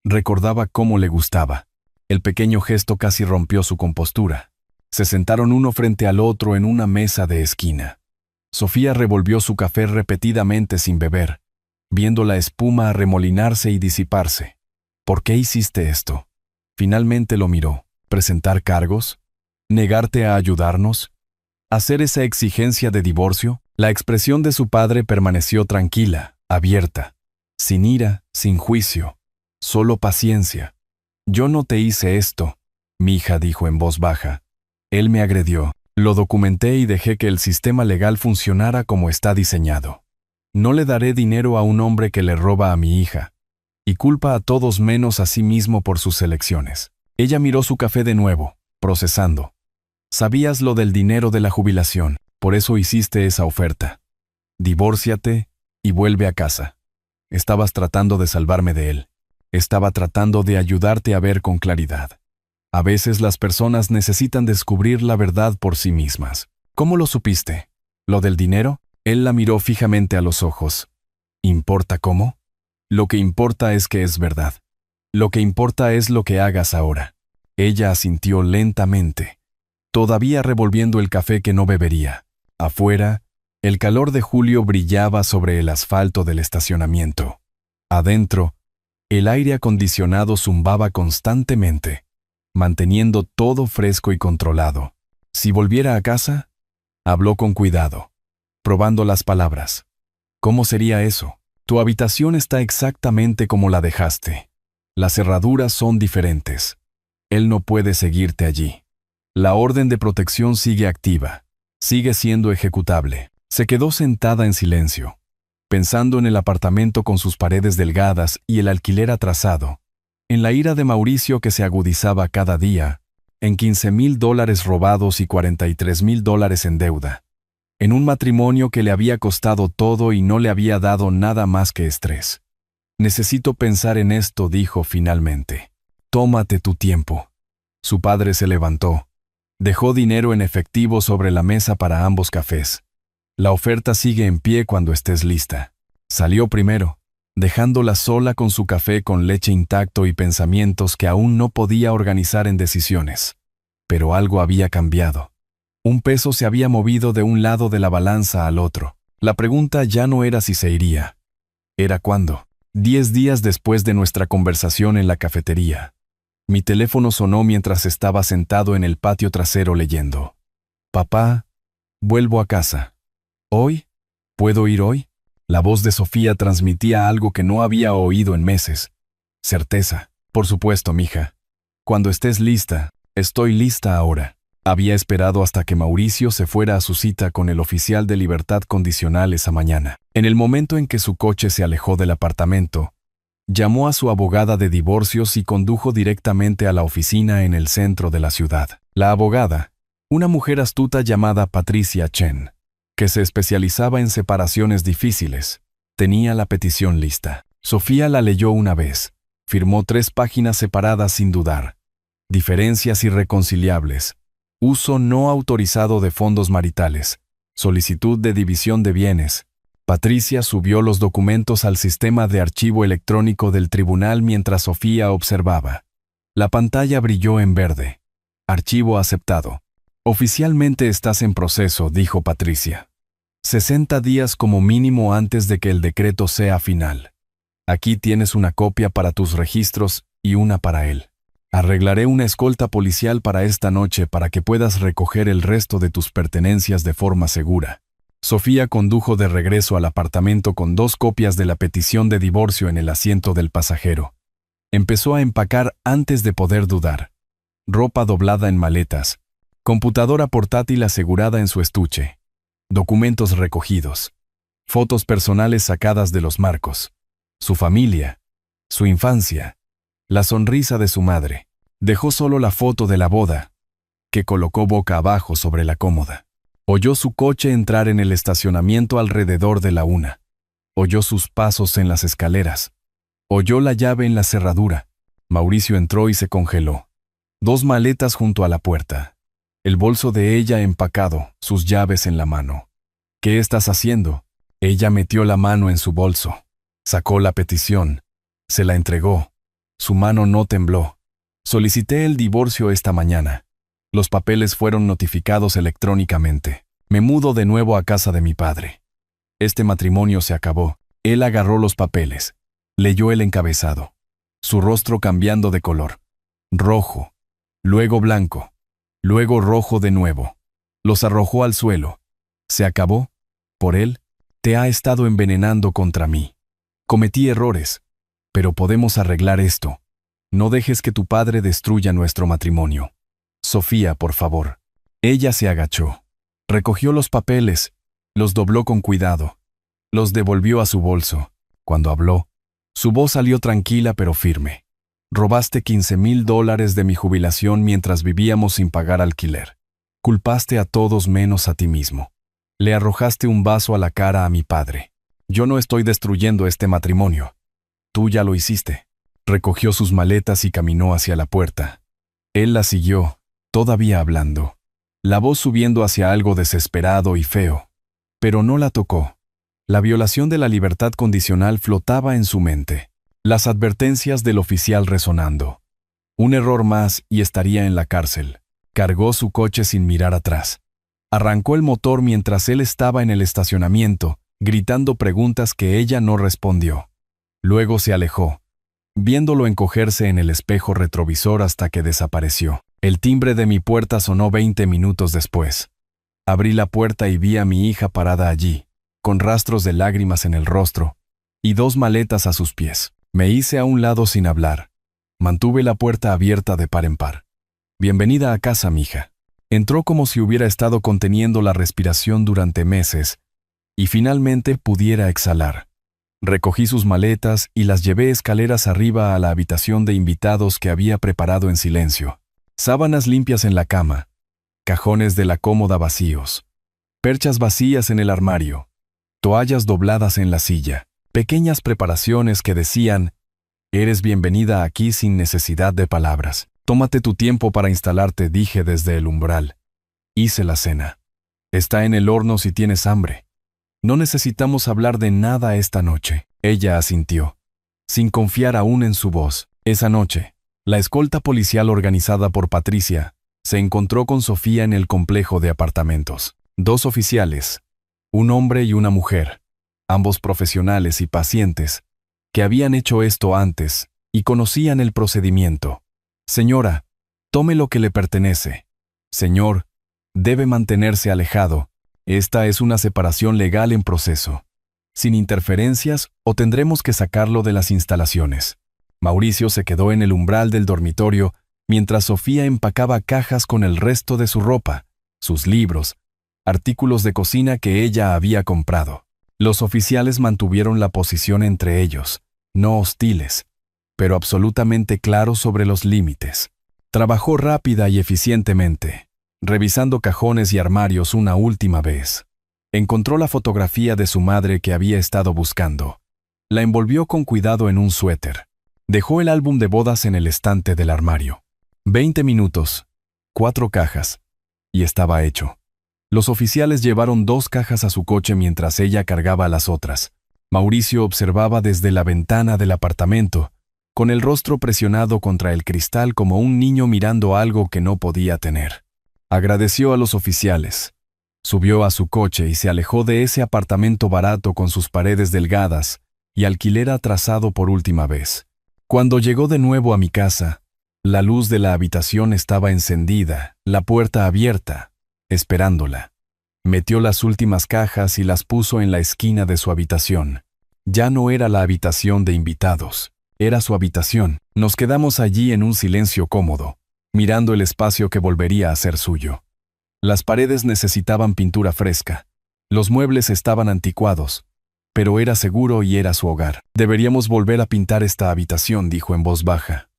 Recordaba cómo le gustaba. El pequeño gesto casi rompió su compostura. Se sentaron uno frente al otro en una mesa de esquina. Sofía revolvió su café repetidamente sin beber, viendo la espuma arremolinarse y disiparse. ¿Por qué hiciste esto? Finalmente lo miró. ¿Presentar cargos? ¿Negarte a ayudarnos? ¿Hacer esa exigencia de divorcio? La expresión de su padre permaneció tranquila, abierta, sin ira, sin juicio, solo paciencia. Yo no te hice esto, mi hija dijo en voz baja. Él me agredió. Lo documenté y dejé que el sistema legal funcionara como está diseñado. No le daré dinero a un hombre que le roba a mi hija, y culpa a todos menos a sí mismo por sus elecciones. Ella miró su café de nuevo, procesando. Sabías lo del dinero de la jubilación, por eso hiciste esa oferta. Divórciate y vuelve a casa. Estabas tratando de salvarme de él. Estaba tratando de ayudarte a ver con claridad. A veces las personas necesitan descubrir la verdad por sí mismas. ¿Cómo lo supiste? ¿Lo del dinero? Él la miró fijamente a los ojos. ¿Importa cómo? Lo que importa es que es verdad. Lo que importa es lo que hagas ahora. Ella asintió lentamente, todavía revolviendo el café que no bebería. Afuera, el calor de julio brillaba sobre el asfalto del estacionamiento. Adentro, el aire acondicionado zumbaba constantemente, manteniendo todo fresco y controlado. Si volviera a casa, habló con cuidado, probando las palabras. ¿Cómo sería eso? Tu habitación está exactamente como la dejaste. Las cerraduras son diferentes. Él no puede seguirte allí. La orden de protección sigue activa. Sigue siendo ejecutable. Se quedó sentada en silencio, pensando en el apartamento con sus paredes delgadas y el alquiler atrasado, en la ira de Mauricio que se agudizaba cada día, en $15,000 robados y $43,000 en deuda, en un matrimonio que le había costado todo y no le había dado nada más que estrés. Necesito pensar en esto, dijo finalmente. Tómate tu tiempo. Su padre se levantó. Dejó dinero en efectivo sobre la mesa para ambos cafés. La oferta sigue en pie cuando estés lista. Salió primero, dejándola sola con su café con leche intacto y pensamientos que aún no podía organizar en decisiones. Pero algo había cambiado. Un peso se había movido de un lado de la balanza al otro. La pregunta ya no era si se iría. Era cuándo. 10 días después de nuestra conversación en la cafetería. Mi teléfono sonó mientras estaba sentado en el patio trasero leyendo. Papá, vuelvo a casa. ¿Hoy? ¿Puedo ir hoy? La voz de Sofía transmitía algo que no había oído en meses. Certeza. Por supuesto, mija. Cuando estés lista, estoy lista ahora. Había esperado hasta que Mauricio se fuera a su cita con el oficial de libertad condicional esa mañana. En el momento en que su coche se alejó del apartamento, llamó a su abogada de divorcios y condujo directamente a la oficina en el centro de la ciudad. La abogada, una mujer astuta llamada Patricia Chen, que se especializaba en separaciones difíciles, tenía la petición lista. Sofía la leyó una vez, firmó 3 páginas separadas sin dudar. Diferencias irreconciliables. Uso no autorizado de fondos maritales. Solicitud de división de bienes. Patricia subió los documentos al sistema de archivo electrónico del tribunal mientras Sofía observaba. La pantalla brilló en verde. Archivo aceptado. Oficialmente estás en proceso, dijo Patricia. 60 días como mínimo antes de que el decreto sea final. Aquí tienes una copia para tus registros y una para él. Arreglaré una escolta policial para esta noche para que puedas recoger el resto de tus pertenencias de forma segura. Sofía condujo de regreso al apartamento con 2 copias de la petición de divorcio en el asiento del pasajero. Empezó a empacar antes de poder dudar. Ropa doblada en maletas. Computadora portátil asegurada en su estuche. Documentos recogidos. Fotos personales sacadas de los marcos. Su familia. Su infancia. La sonrisa de su madre. Dejó solo la foto de la boda, que colocó boca abajo sobre la cómoda. Oyó su coche entrar en el estacionamiento alrededor de la 1. Oyó sus pasos en las escaleras. Oyó la llave en la cerradura. Mauricio entró y se congeló. 2 maletas junto a la puerta. El bolso de ella empacado, sus llaves en la mano. ¿Qué estás haciendo? Ella metió la mano en su bolso. Sacó la petición. Se la entregó. Su mano no tembló. Solicité el divorcio esta mañana. Los papeles fueron notificados electrónicamente. Me mudo de nuevo a casa de mi padre. Este matrimonio se acabó. Él agarró los papeles. Leyó el encabezado. Su rostro cambiando de color. Rojo. Luego blanco. Luego rojo de nuevo. Los arrojó al suelo. Se acabó. Por él, te ha estado envenenando contra mí. Cometí errores. Pero podemos arreglar esto. No dejes que tu padre destruya nuestro matrimonio. Sofía, por favor. Ella se agachó. Recogió los papeles, los dobló con cuidado. Los devolvió a su bolso. Cuando habló, su voz salió tranquila pero firme. Robaste $15,000 de mi jubilación mientras vivíamos sin pagar alquiler. Culpaste a todos menos a ti mismo. Le arrojaste un vaso a la cara a mi padre. Yo no estoy destruyendo este matrimonio. Tú ya lo hiciste. Recogió sus maletas y caminó hacia la puerta. Él la siguió, todavía hablando. La voz subiendo hacia algo desesperado y feo. Pero no la tocó. La violación de la libertad condicional flotaba en su mente. Las advertencias del oficial resonando. Un error más y estaría en la cárcel. Cargó su coche sin mirar atrás. Arrancó el motor mientras él estaba en el estacionamiento, gritando preguntas que ella no respondió. Luego se alejó, viéndolo encogerse en el espejo retrovisor hasta que desapareció. El timbre de mi puerta sonó 20 minutos después. Abrí la puerta y vi a mi hija parada allí, con rastros de lágrimas en el rostro, y 2 maletas a sus pies. Me hice a un lado sin hablar. Mantuve la puerta abierta de par en par. Bienvenida a casa, mija. Entró como si hubiera estado conteniendo la respiración durante meses, y finalmente pudiera exhalar. Recogí sus maletas y las llevé escaleras arriba a la habitación de invitados que había preparado en silencio. Sábanas limpias en la cama, cajones de la cómoda vacíos, perchas vacías en el armario, toallas dobladas en la silla, pequeñas preparaciones que decían: eres bienvenida aquí sin necesidad de palabras. Tómate tu tiempo para instalarte, dije desde el umbral. Hice la cena. Está en el horno si tienes hambre. No necesitamos hablar de nada esta noche. Ella asintió, sin confiar aún en su voz. Esa noche, la escolta policial organizada por Patricia se encontró con Sofía en el complejo de apartamentos. 2 oficiales, un hombre y una mujer, ambos profesionales y pacientes, que habían hecho esto antes y conocían el procedimiento. Señora, tome lo que le pertenece. Señor, debe mantenerse alejado. Esta es una separación legal en proceso. Sin interferencias o tendremos que sacarlo de las instalaciones. Mauricio se quedó en el umbral del dormitorio mientras Sofía empacaba cajas con el resto de su ropa, sus libros, artículos de cocina que ella había comprado. Los oficiales mantuvieron la posición entre ellos, no hostiles, pero absolutamente claros sobre los límites. Trabajó rápida y eficientemente, revisando cajones y armarios una última vez. Encontró la fotografía de su madre que había estado buscando. La envolvió con cuidado en un suéter. Dejó el álbum de bodas en el estante del armario. 20 minutos, 4 cajas, y estaba hecho. Los oficiales llevaron 2 cajas a su coche mientras ella cargaba las otras. Mauricio observaba desde la ventana del apartamento, con el rostro presionado contra el cristal como un niño mirando algo que no podía tener. Agradeció a los oficiales. Subió a su coche y se alejó de ese apartamento barato con sus paredes delgadas y alquiler atrasado por última vez. Cuando llegó de nuevo a mi casa, la luz de la habitación estaba encendida, la puerta abierta, esperándola. Metió las últimas cajas y las puso en la esquina de su habitación. Ya no era la habitación de invitados. Era su habitación. Nos quedamos allí en un silencio cómodo, mirando el espacio que volvería a ser suyo. Las paredes necesitaban pintura fresca. Los muebles estaban anticuados, pero era seguro y era su hogar. Deberíamos volver a pintar esta habitación, dijo en voz baja.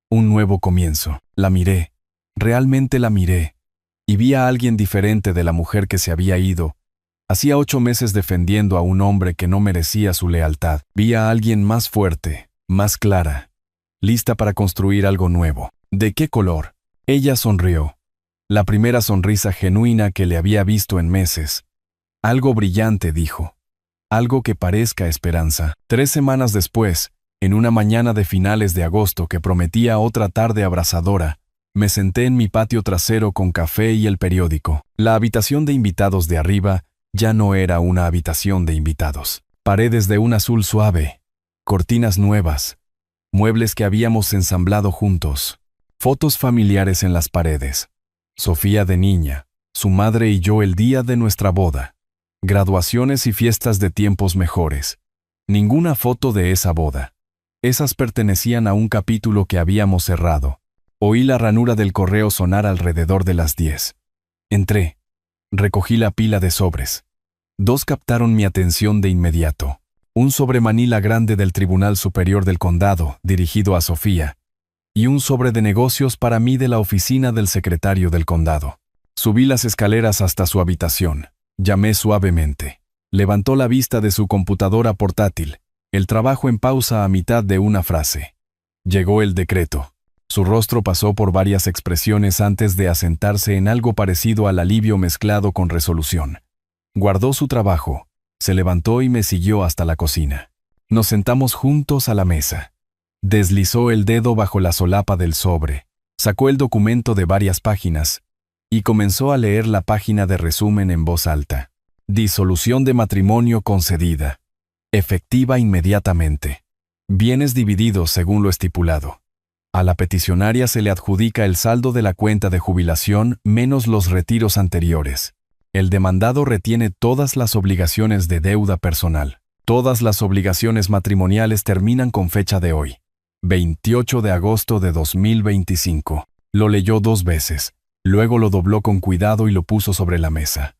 Un nuevo comienzo. La miré. Realmente la miré. Y vi a alguien diferente de la mujer que se había ido. Hacía 8 meses defendiendo a un hombre que no merecía su lealtad. Vi a alguien más fuerte, más clara, lista para construir algo nuevo. ¿De qué color? Ella sonrió. La primera sonrisa genuina que le había visto en meses. Algo brillante, dijo. Algo que parezca esperanza. 3 semanas después, en una mañana de finales de agosto que prometía otra tarde abrasadora, me senté en mi patio trasero con café y el periódico. La habitación de invitados de arriba ya no era una habitación de invitados. Paredes de un azul suave, cortinas nuevas, muebles que habíamos ensamblado juntos, fotos familiares en las paredes. Sofía de niña, su madre y yo el día de nuestra boda, graduaciones y fiestas de tiempos mejores. Ninguna foto de esa boda. Esas pertenecían a un capítulo que habíamos cerrado. Oí la ranura del correo sonar alrededor de las 10. Entré. Recogí la pila de sobres. 2 captaron mi atención de inmediato. Un sobre manila grande del Tribunal Superior del Condado, dirigido a Sofía, y un sobre de negocios para mí de la oficina del secretario del condado. Subí las escaleras hasta su habitación. Llamé suavemente. Levantó la vista de su computadora portátil, el trabajo en pausa a mitad de una frase. Llegó el decreto. Su rostro pasó por varias expresiones antes de asentarse en algo parecido al alivio mezclado con resolución. Guardó su trabajo, se levantó y me siguió hasta la cocina. Nos sentamos juntos a la mesa. Deslizó el dedo bajo la solapa del sobre, sacó el documento de varias páginas y comenzó a leer la página de resumen en voz alta. Disolución de matrimonio concedida. Efectiva inmediatamente. Bienes divididos según lo estipulado. A la peticionaria se le adjudica el saldo de la cuenta de jubilación menos los retiros anteriores. El demandado retiene todas las obligaciones de deuda personal. Todas las obligaciones matrimoniales terminan con fecha de hoy, 28 de agosto de 2025. Lo leyó 2 veces. Luego lo dobló con cuidado y lo puso sobre la mesa,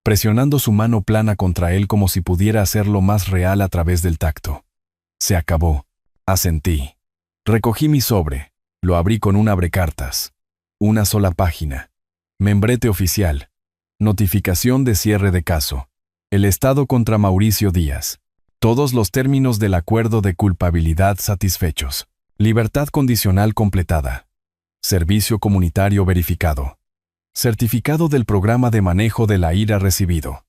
presionando su mano plana contra él como si pudiera hacerlo más real a través del tacto. Se acabó. Asentí. Recogí mi sobre. Lo abrí con un abrecartas. Una sola página. Membrete oficial. Notificación de cierre de caso. El Estado contra Mauricio Díaz. Todos los términos del acuerdo de culpabilidad satisfechos. Libertad condicional completada. Servicio comunitario verificado. Certificado del programa de manejo de la ira recibido.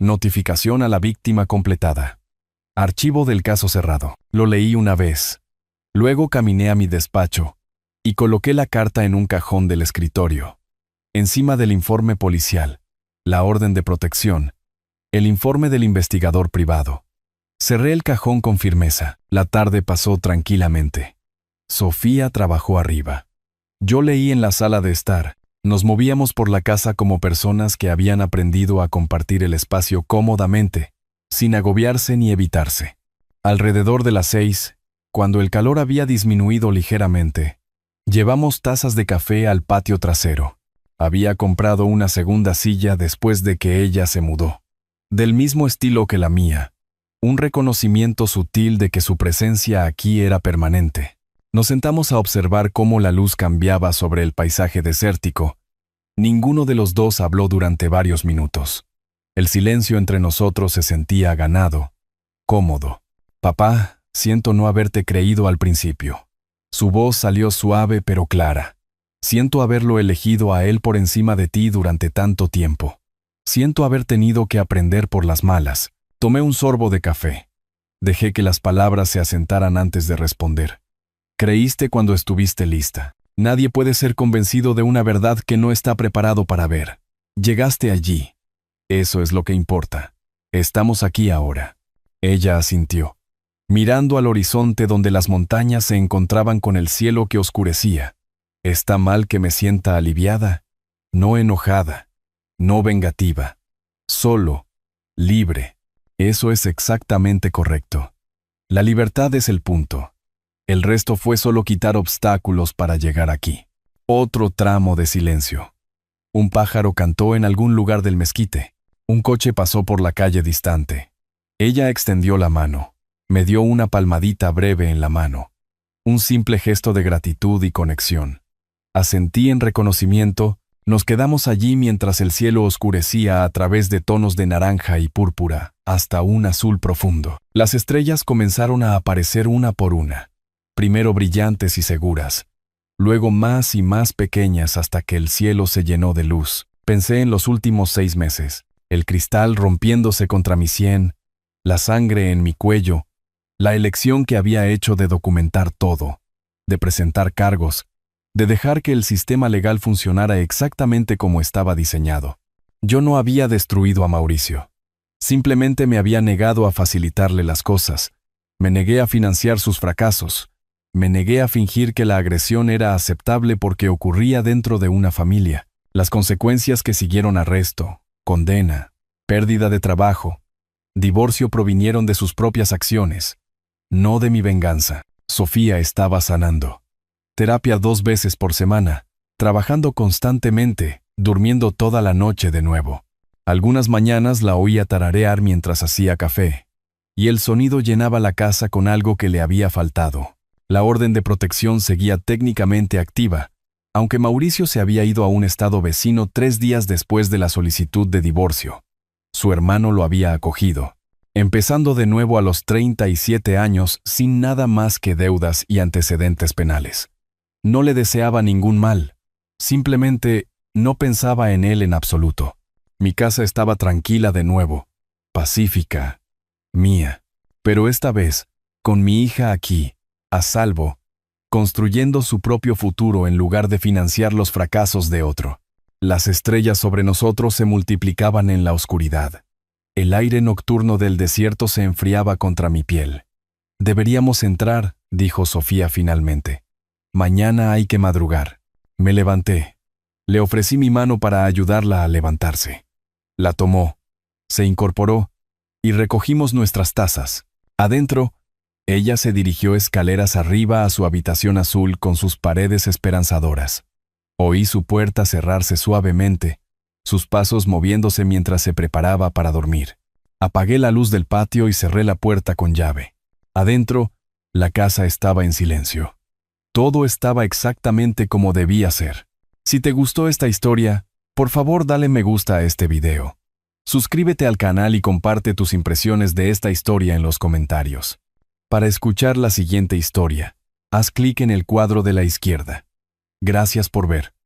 Notificación a la víctima completada. Archivo del caso cerrado. Lo leí una vez. Luego caminé a mi despacho y coloqué la carta en un cajón del escritorio. Encima del informe policial, la orden de protección, el informe del investigador privado. Cerré el cajón con firmeza. La tarde pasó tranquilamente. Sofía trabajó arriba. Yo leí en la sala de estar. Nos movíamos por la casa como personas que habían aprendido a compartir el espacio cómodamente, sin agobiarse ni evitarse. Alrededor de las 6, cuando el calor había disminuido ligeramente, llevamos tazas de café al patio trasero. Había comprado una segunda silla después de que ella se mudó. Del mismo estilo que la mía. Un reconocimiento sutil de que su presencia aquí era permanente. Nos sentamos a observar cómo la luz cambiaba sobre el paisaje desértico. Ninguno de los dos habló durante varios minutos. El silencio entre nosotros se sentía ganado, cómodo. Papá, siento no haberte creído al principio. Su voz salió suave pero clara. Siento haberlo elegido a él por encima de ti durante tanto tiempo. Siento haber tenido que aprender por las malas. Tomé un sorbo de café. Dejé que las palabras se asentaran antes de responder. Creíste cuando estuviste lista. Nadie puede ser convencido de una verdad que no está preparado para ver. Llegaste allí. Eso es lo que importa. Estamos aquí ahora. Ella asintió, mirando al horizonte donde las montañas se encontraban con el cielo que oscurecía. ¿Está mal que me sienta aliviada? No enojada, no vengativa. Solo, libre. Eso es exactamente correcto. La libertad es el punto. El resto fue solo quitar obstáculos para llegar aquí. Otro tramo de silencio. Un pájaro cantó en algún lugar del mezquite. Un coche pasó por la calle distante. Ella extendió la mano. Me dio una palmadita breve en la mano. Un simple gesto de gratitud y conexión. Asentí en reconocimiento. Nos quedamos allí mientras el cielo oscurecía a través de tonos de naranja y púrpura, hasta un azul profundo. Las estrellas comenzaron a aparecer una por una. Primero brillantes y seguras, luego más y más pequeñas hasta que el cielo se llenó de luz. Pensé en los últimos 6 meses, el cristal rompiéndose contra mi sien, la sangre en mi cuello, la elección que había hecho de documentar todo, de presentar cargos, de dejar que el sistema legal funcionara exactamente como estaba diseñado. Yo no había destruido a Mauricio. Simplemente me había negado a facilitarle las cosas. Me negué a financiar sus fracasos. Me negué a fingir que la agresión era aceptable porque ocurría dentro de una familia. Las consecuencias que siguieron arresto, condena, pérdida de trabajo, divorcio provinieron de sus propias acciones, no de mi venganza. Sofía estaba sanando. Terapia 2 veces por semana, trabajando constantemente, durmiendo toda la noche de nuevo. Algunas mañanas la oía tararear mientras hacía café, y el sonido llenaba la casa con algo que le había faltado. La orden de protección seguía técnicamente activa, aunque Mauricio se había ido a un estado vecino 3 días después de la solicitud de divorcio. Su hermano lo había acogido, empezando de nuevo a los 37 años sin nada más que deudas y antecedentes penales. No le deseaba ningún mal, simplemente no pensaba en él en absoluto. Mi casa estaba tranquila de nuevo, pacífica, mía, pero esta vez, con mi hija aquí, a salvo, construyendo su propio futuro en lugar de financiar los fracasos de otro. Las estrellas sobre nosotros se multiplicaban en la oscuridad. El aire nocturno del desierto se enfriaba contra mi piel. «Deberíamos entrar», dijo Sofía finalmente. «Mañana hay que madrugar». Me levanté. Le ofrecí mi mano para ayudarla a levantarse. La tomó, se incorporó y recogimos nuestras tazas. Adentro, ella se dirigió escaleras arriba a su habitación azul con sus paredes esperanzadoras. Oí su puerta cerrarse suavemente, sus pasos moviéndose mientras se preparaba para dormir. Apagué la luz del patio y cerré la puerta con llave. Adentro, la casa estaba en silencio. Todo estaba exactamente como debía ser. Si te gustó esta historia, por favor dale me gusta a este video. Suscríbete al canal y comparte tus impresiones de esta historia en los comentarios. Para escuchar la siguiente historia, haz clic en el cuadro de la izquierda. Gracias por ver.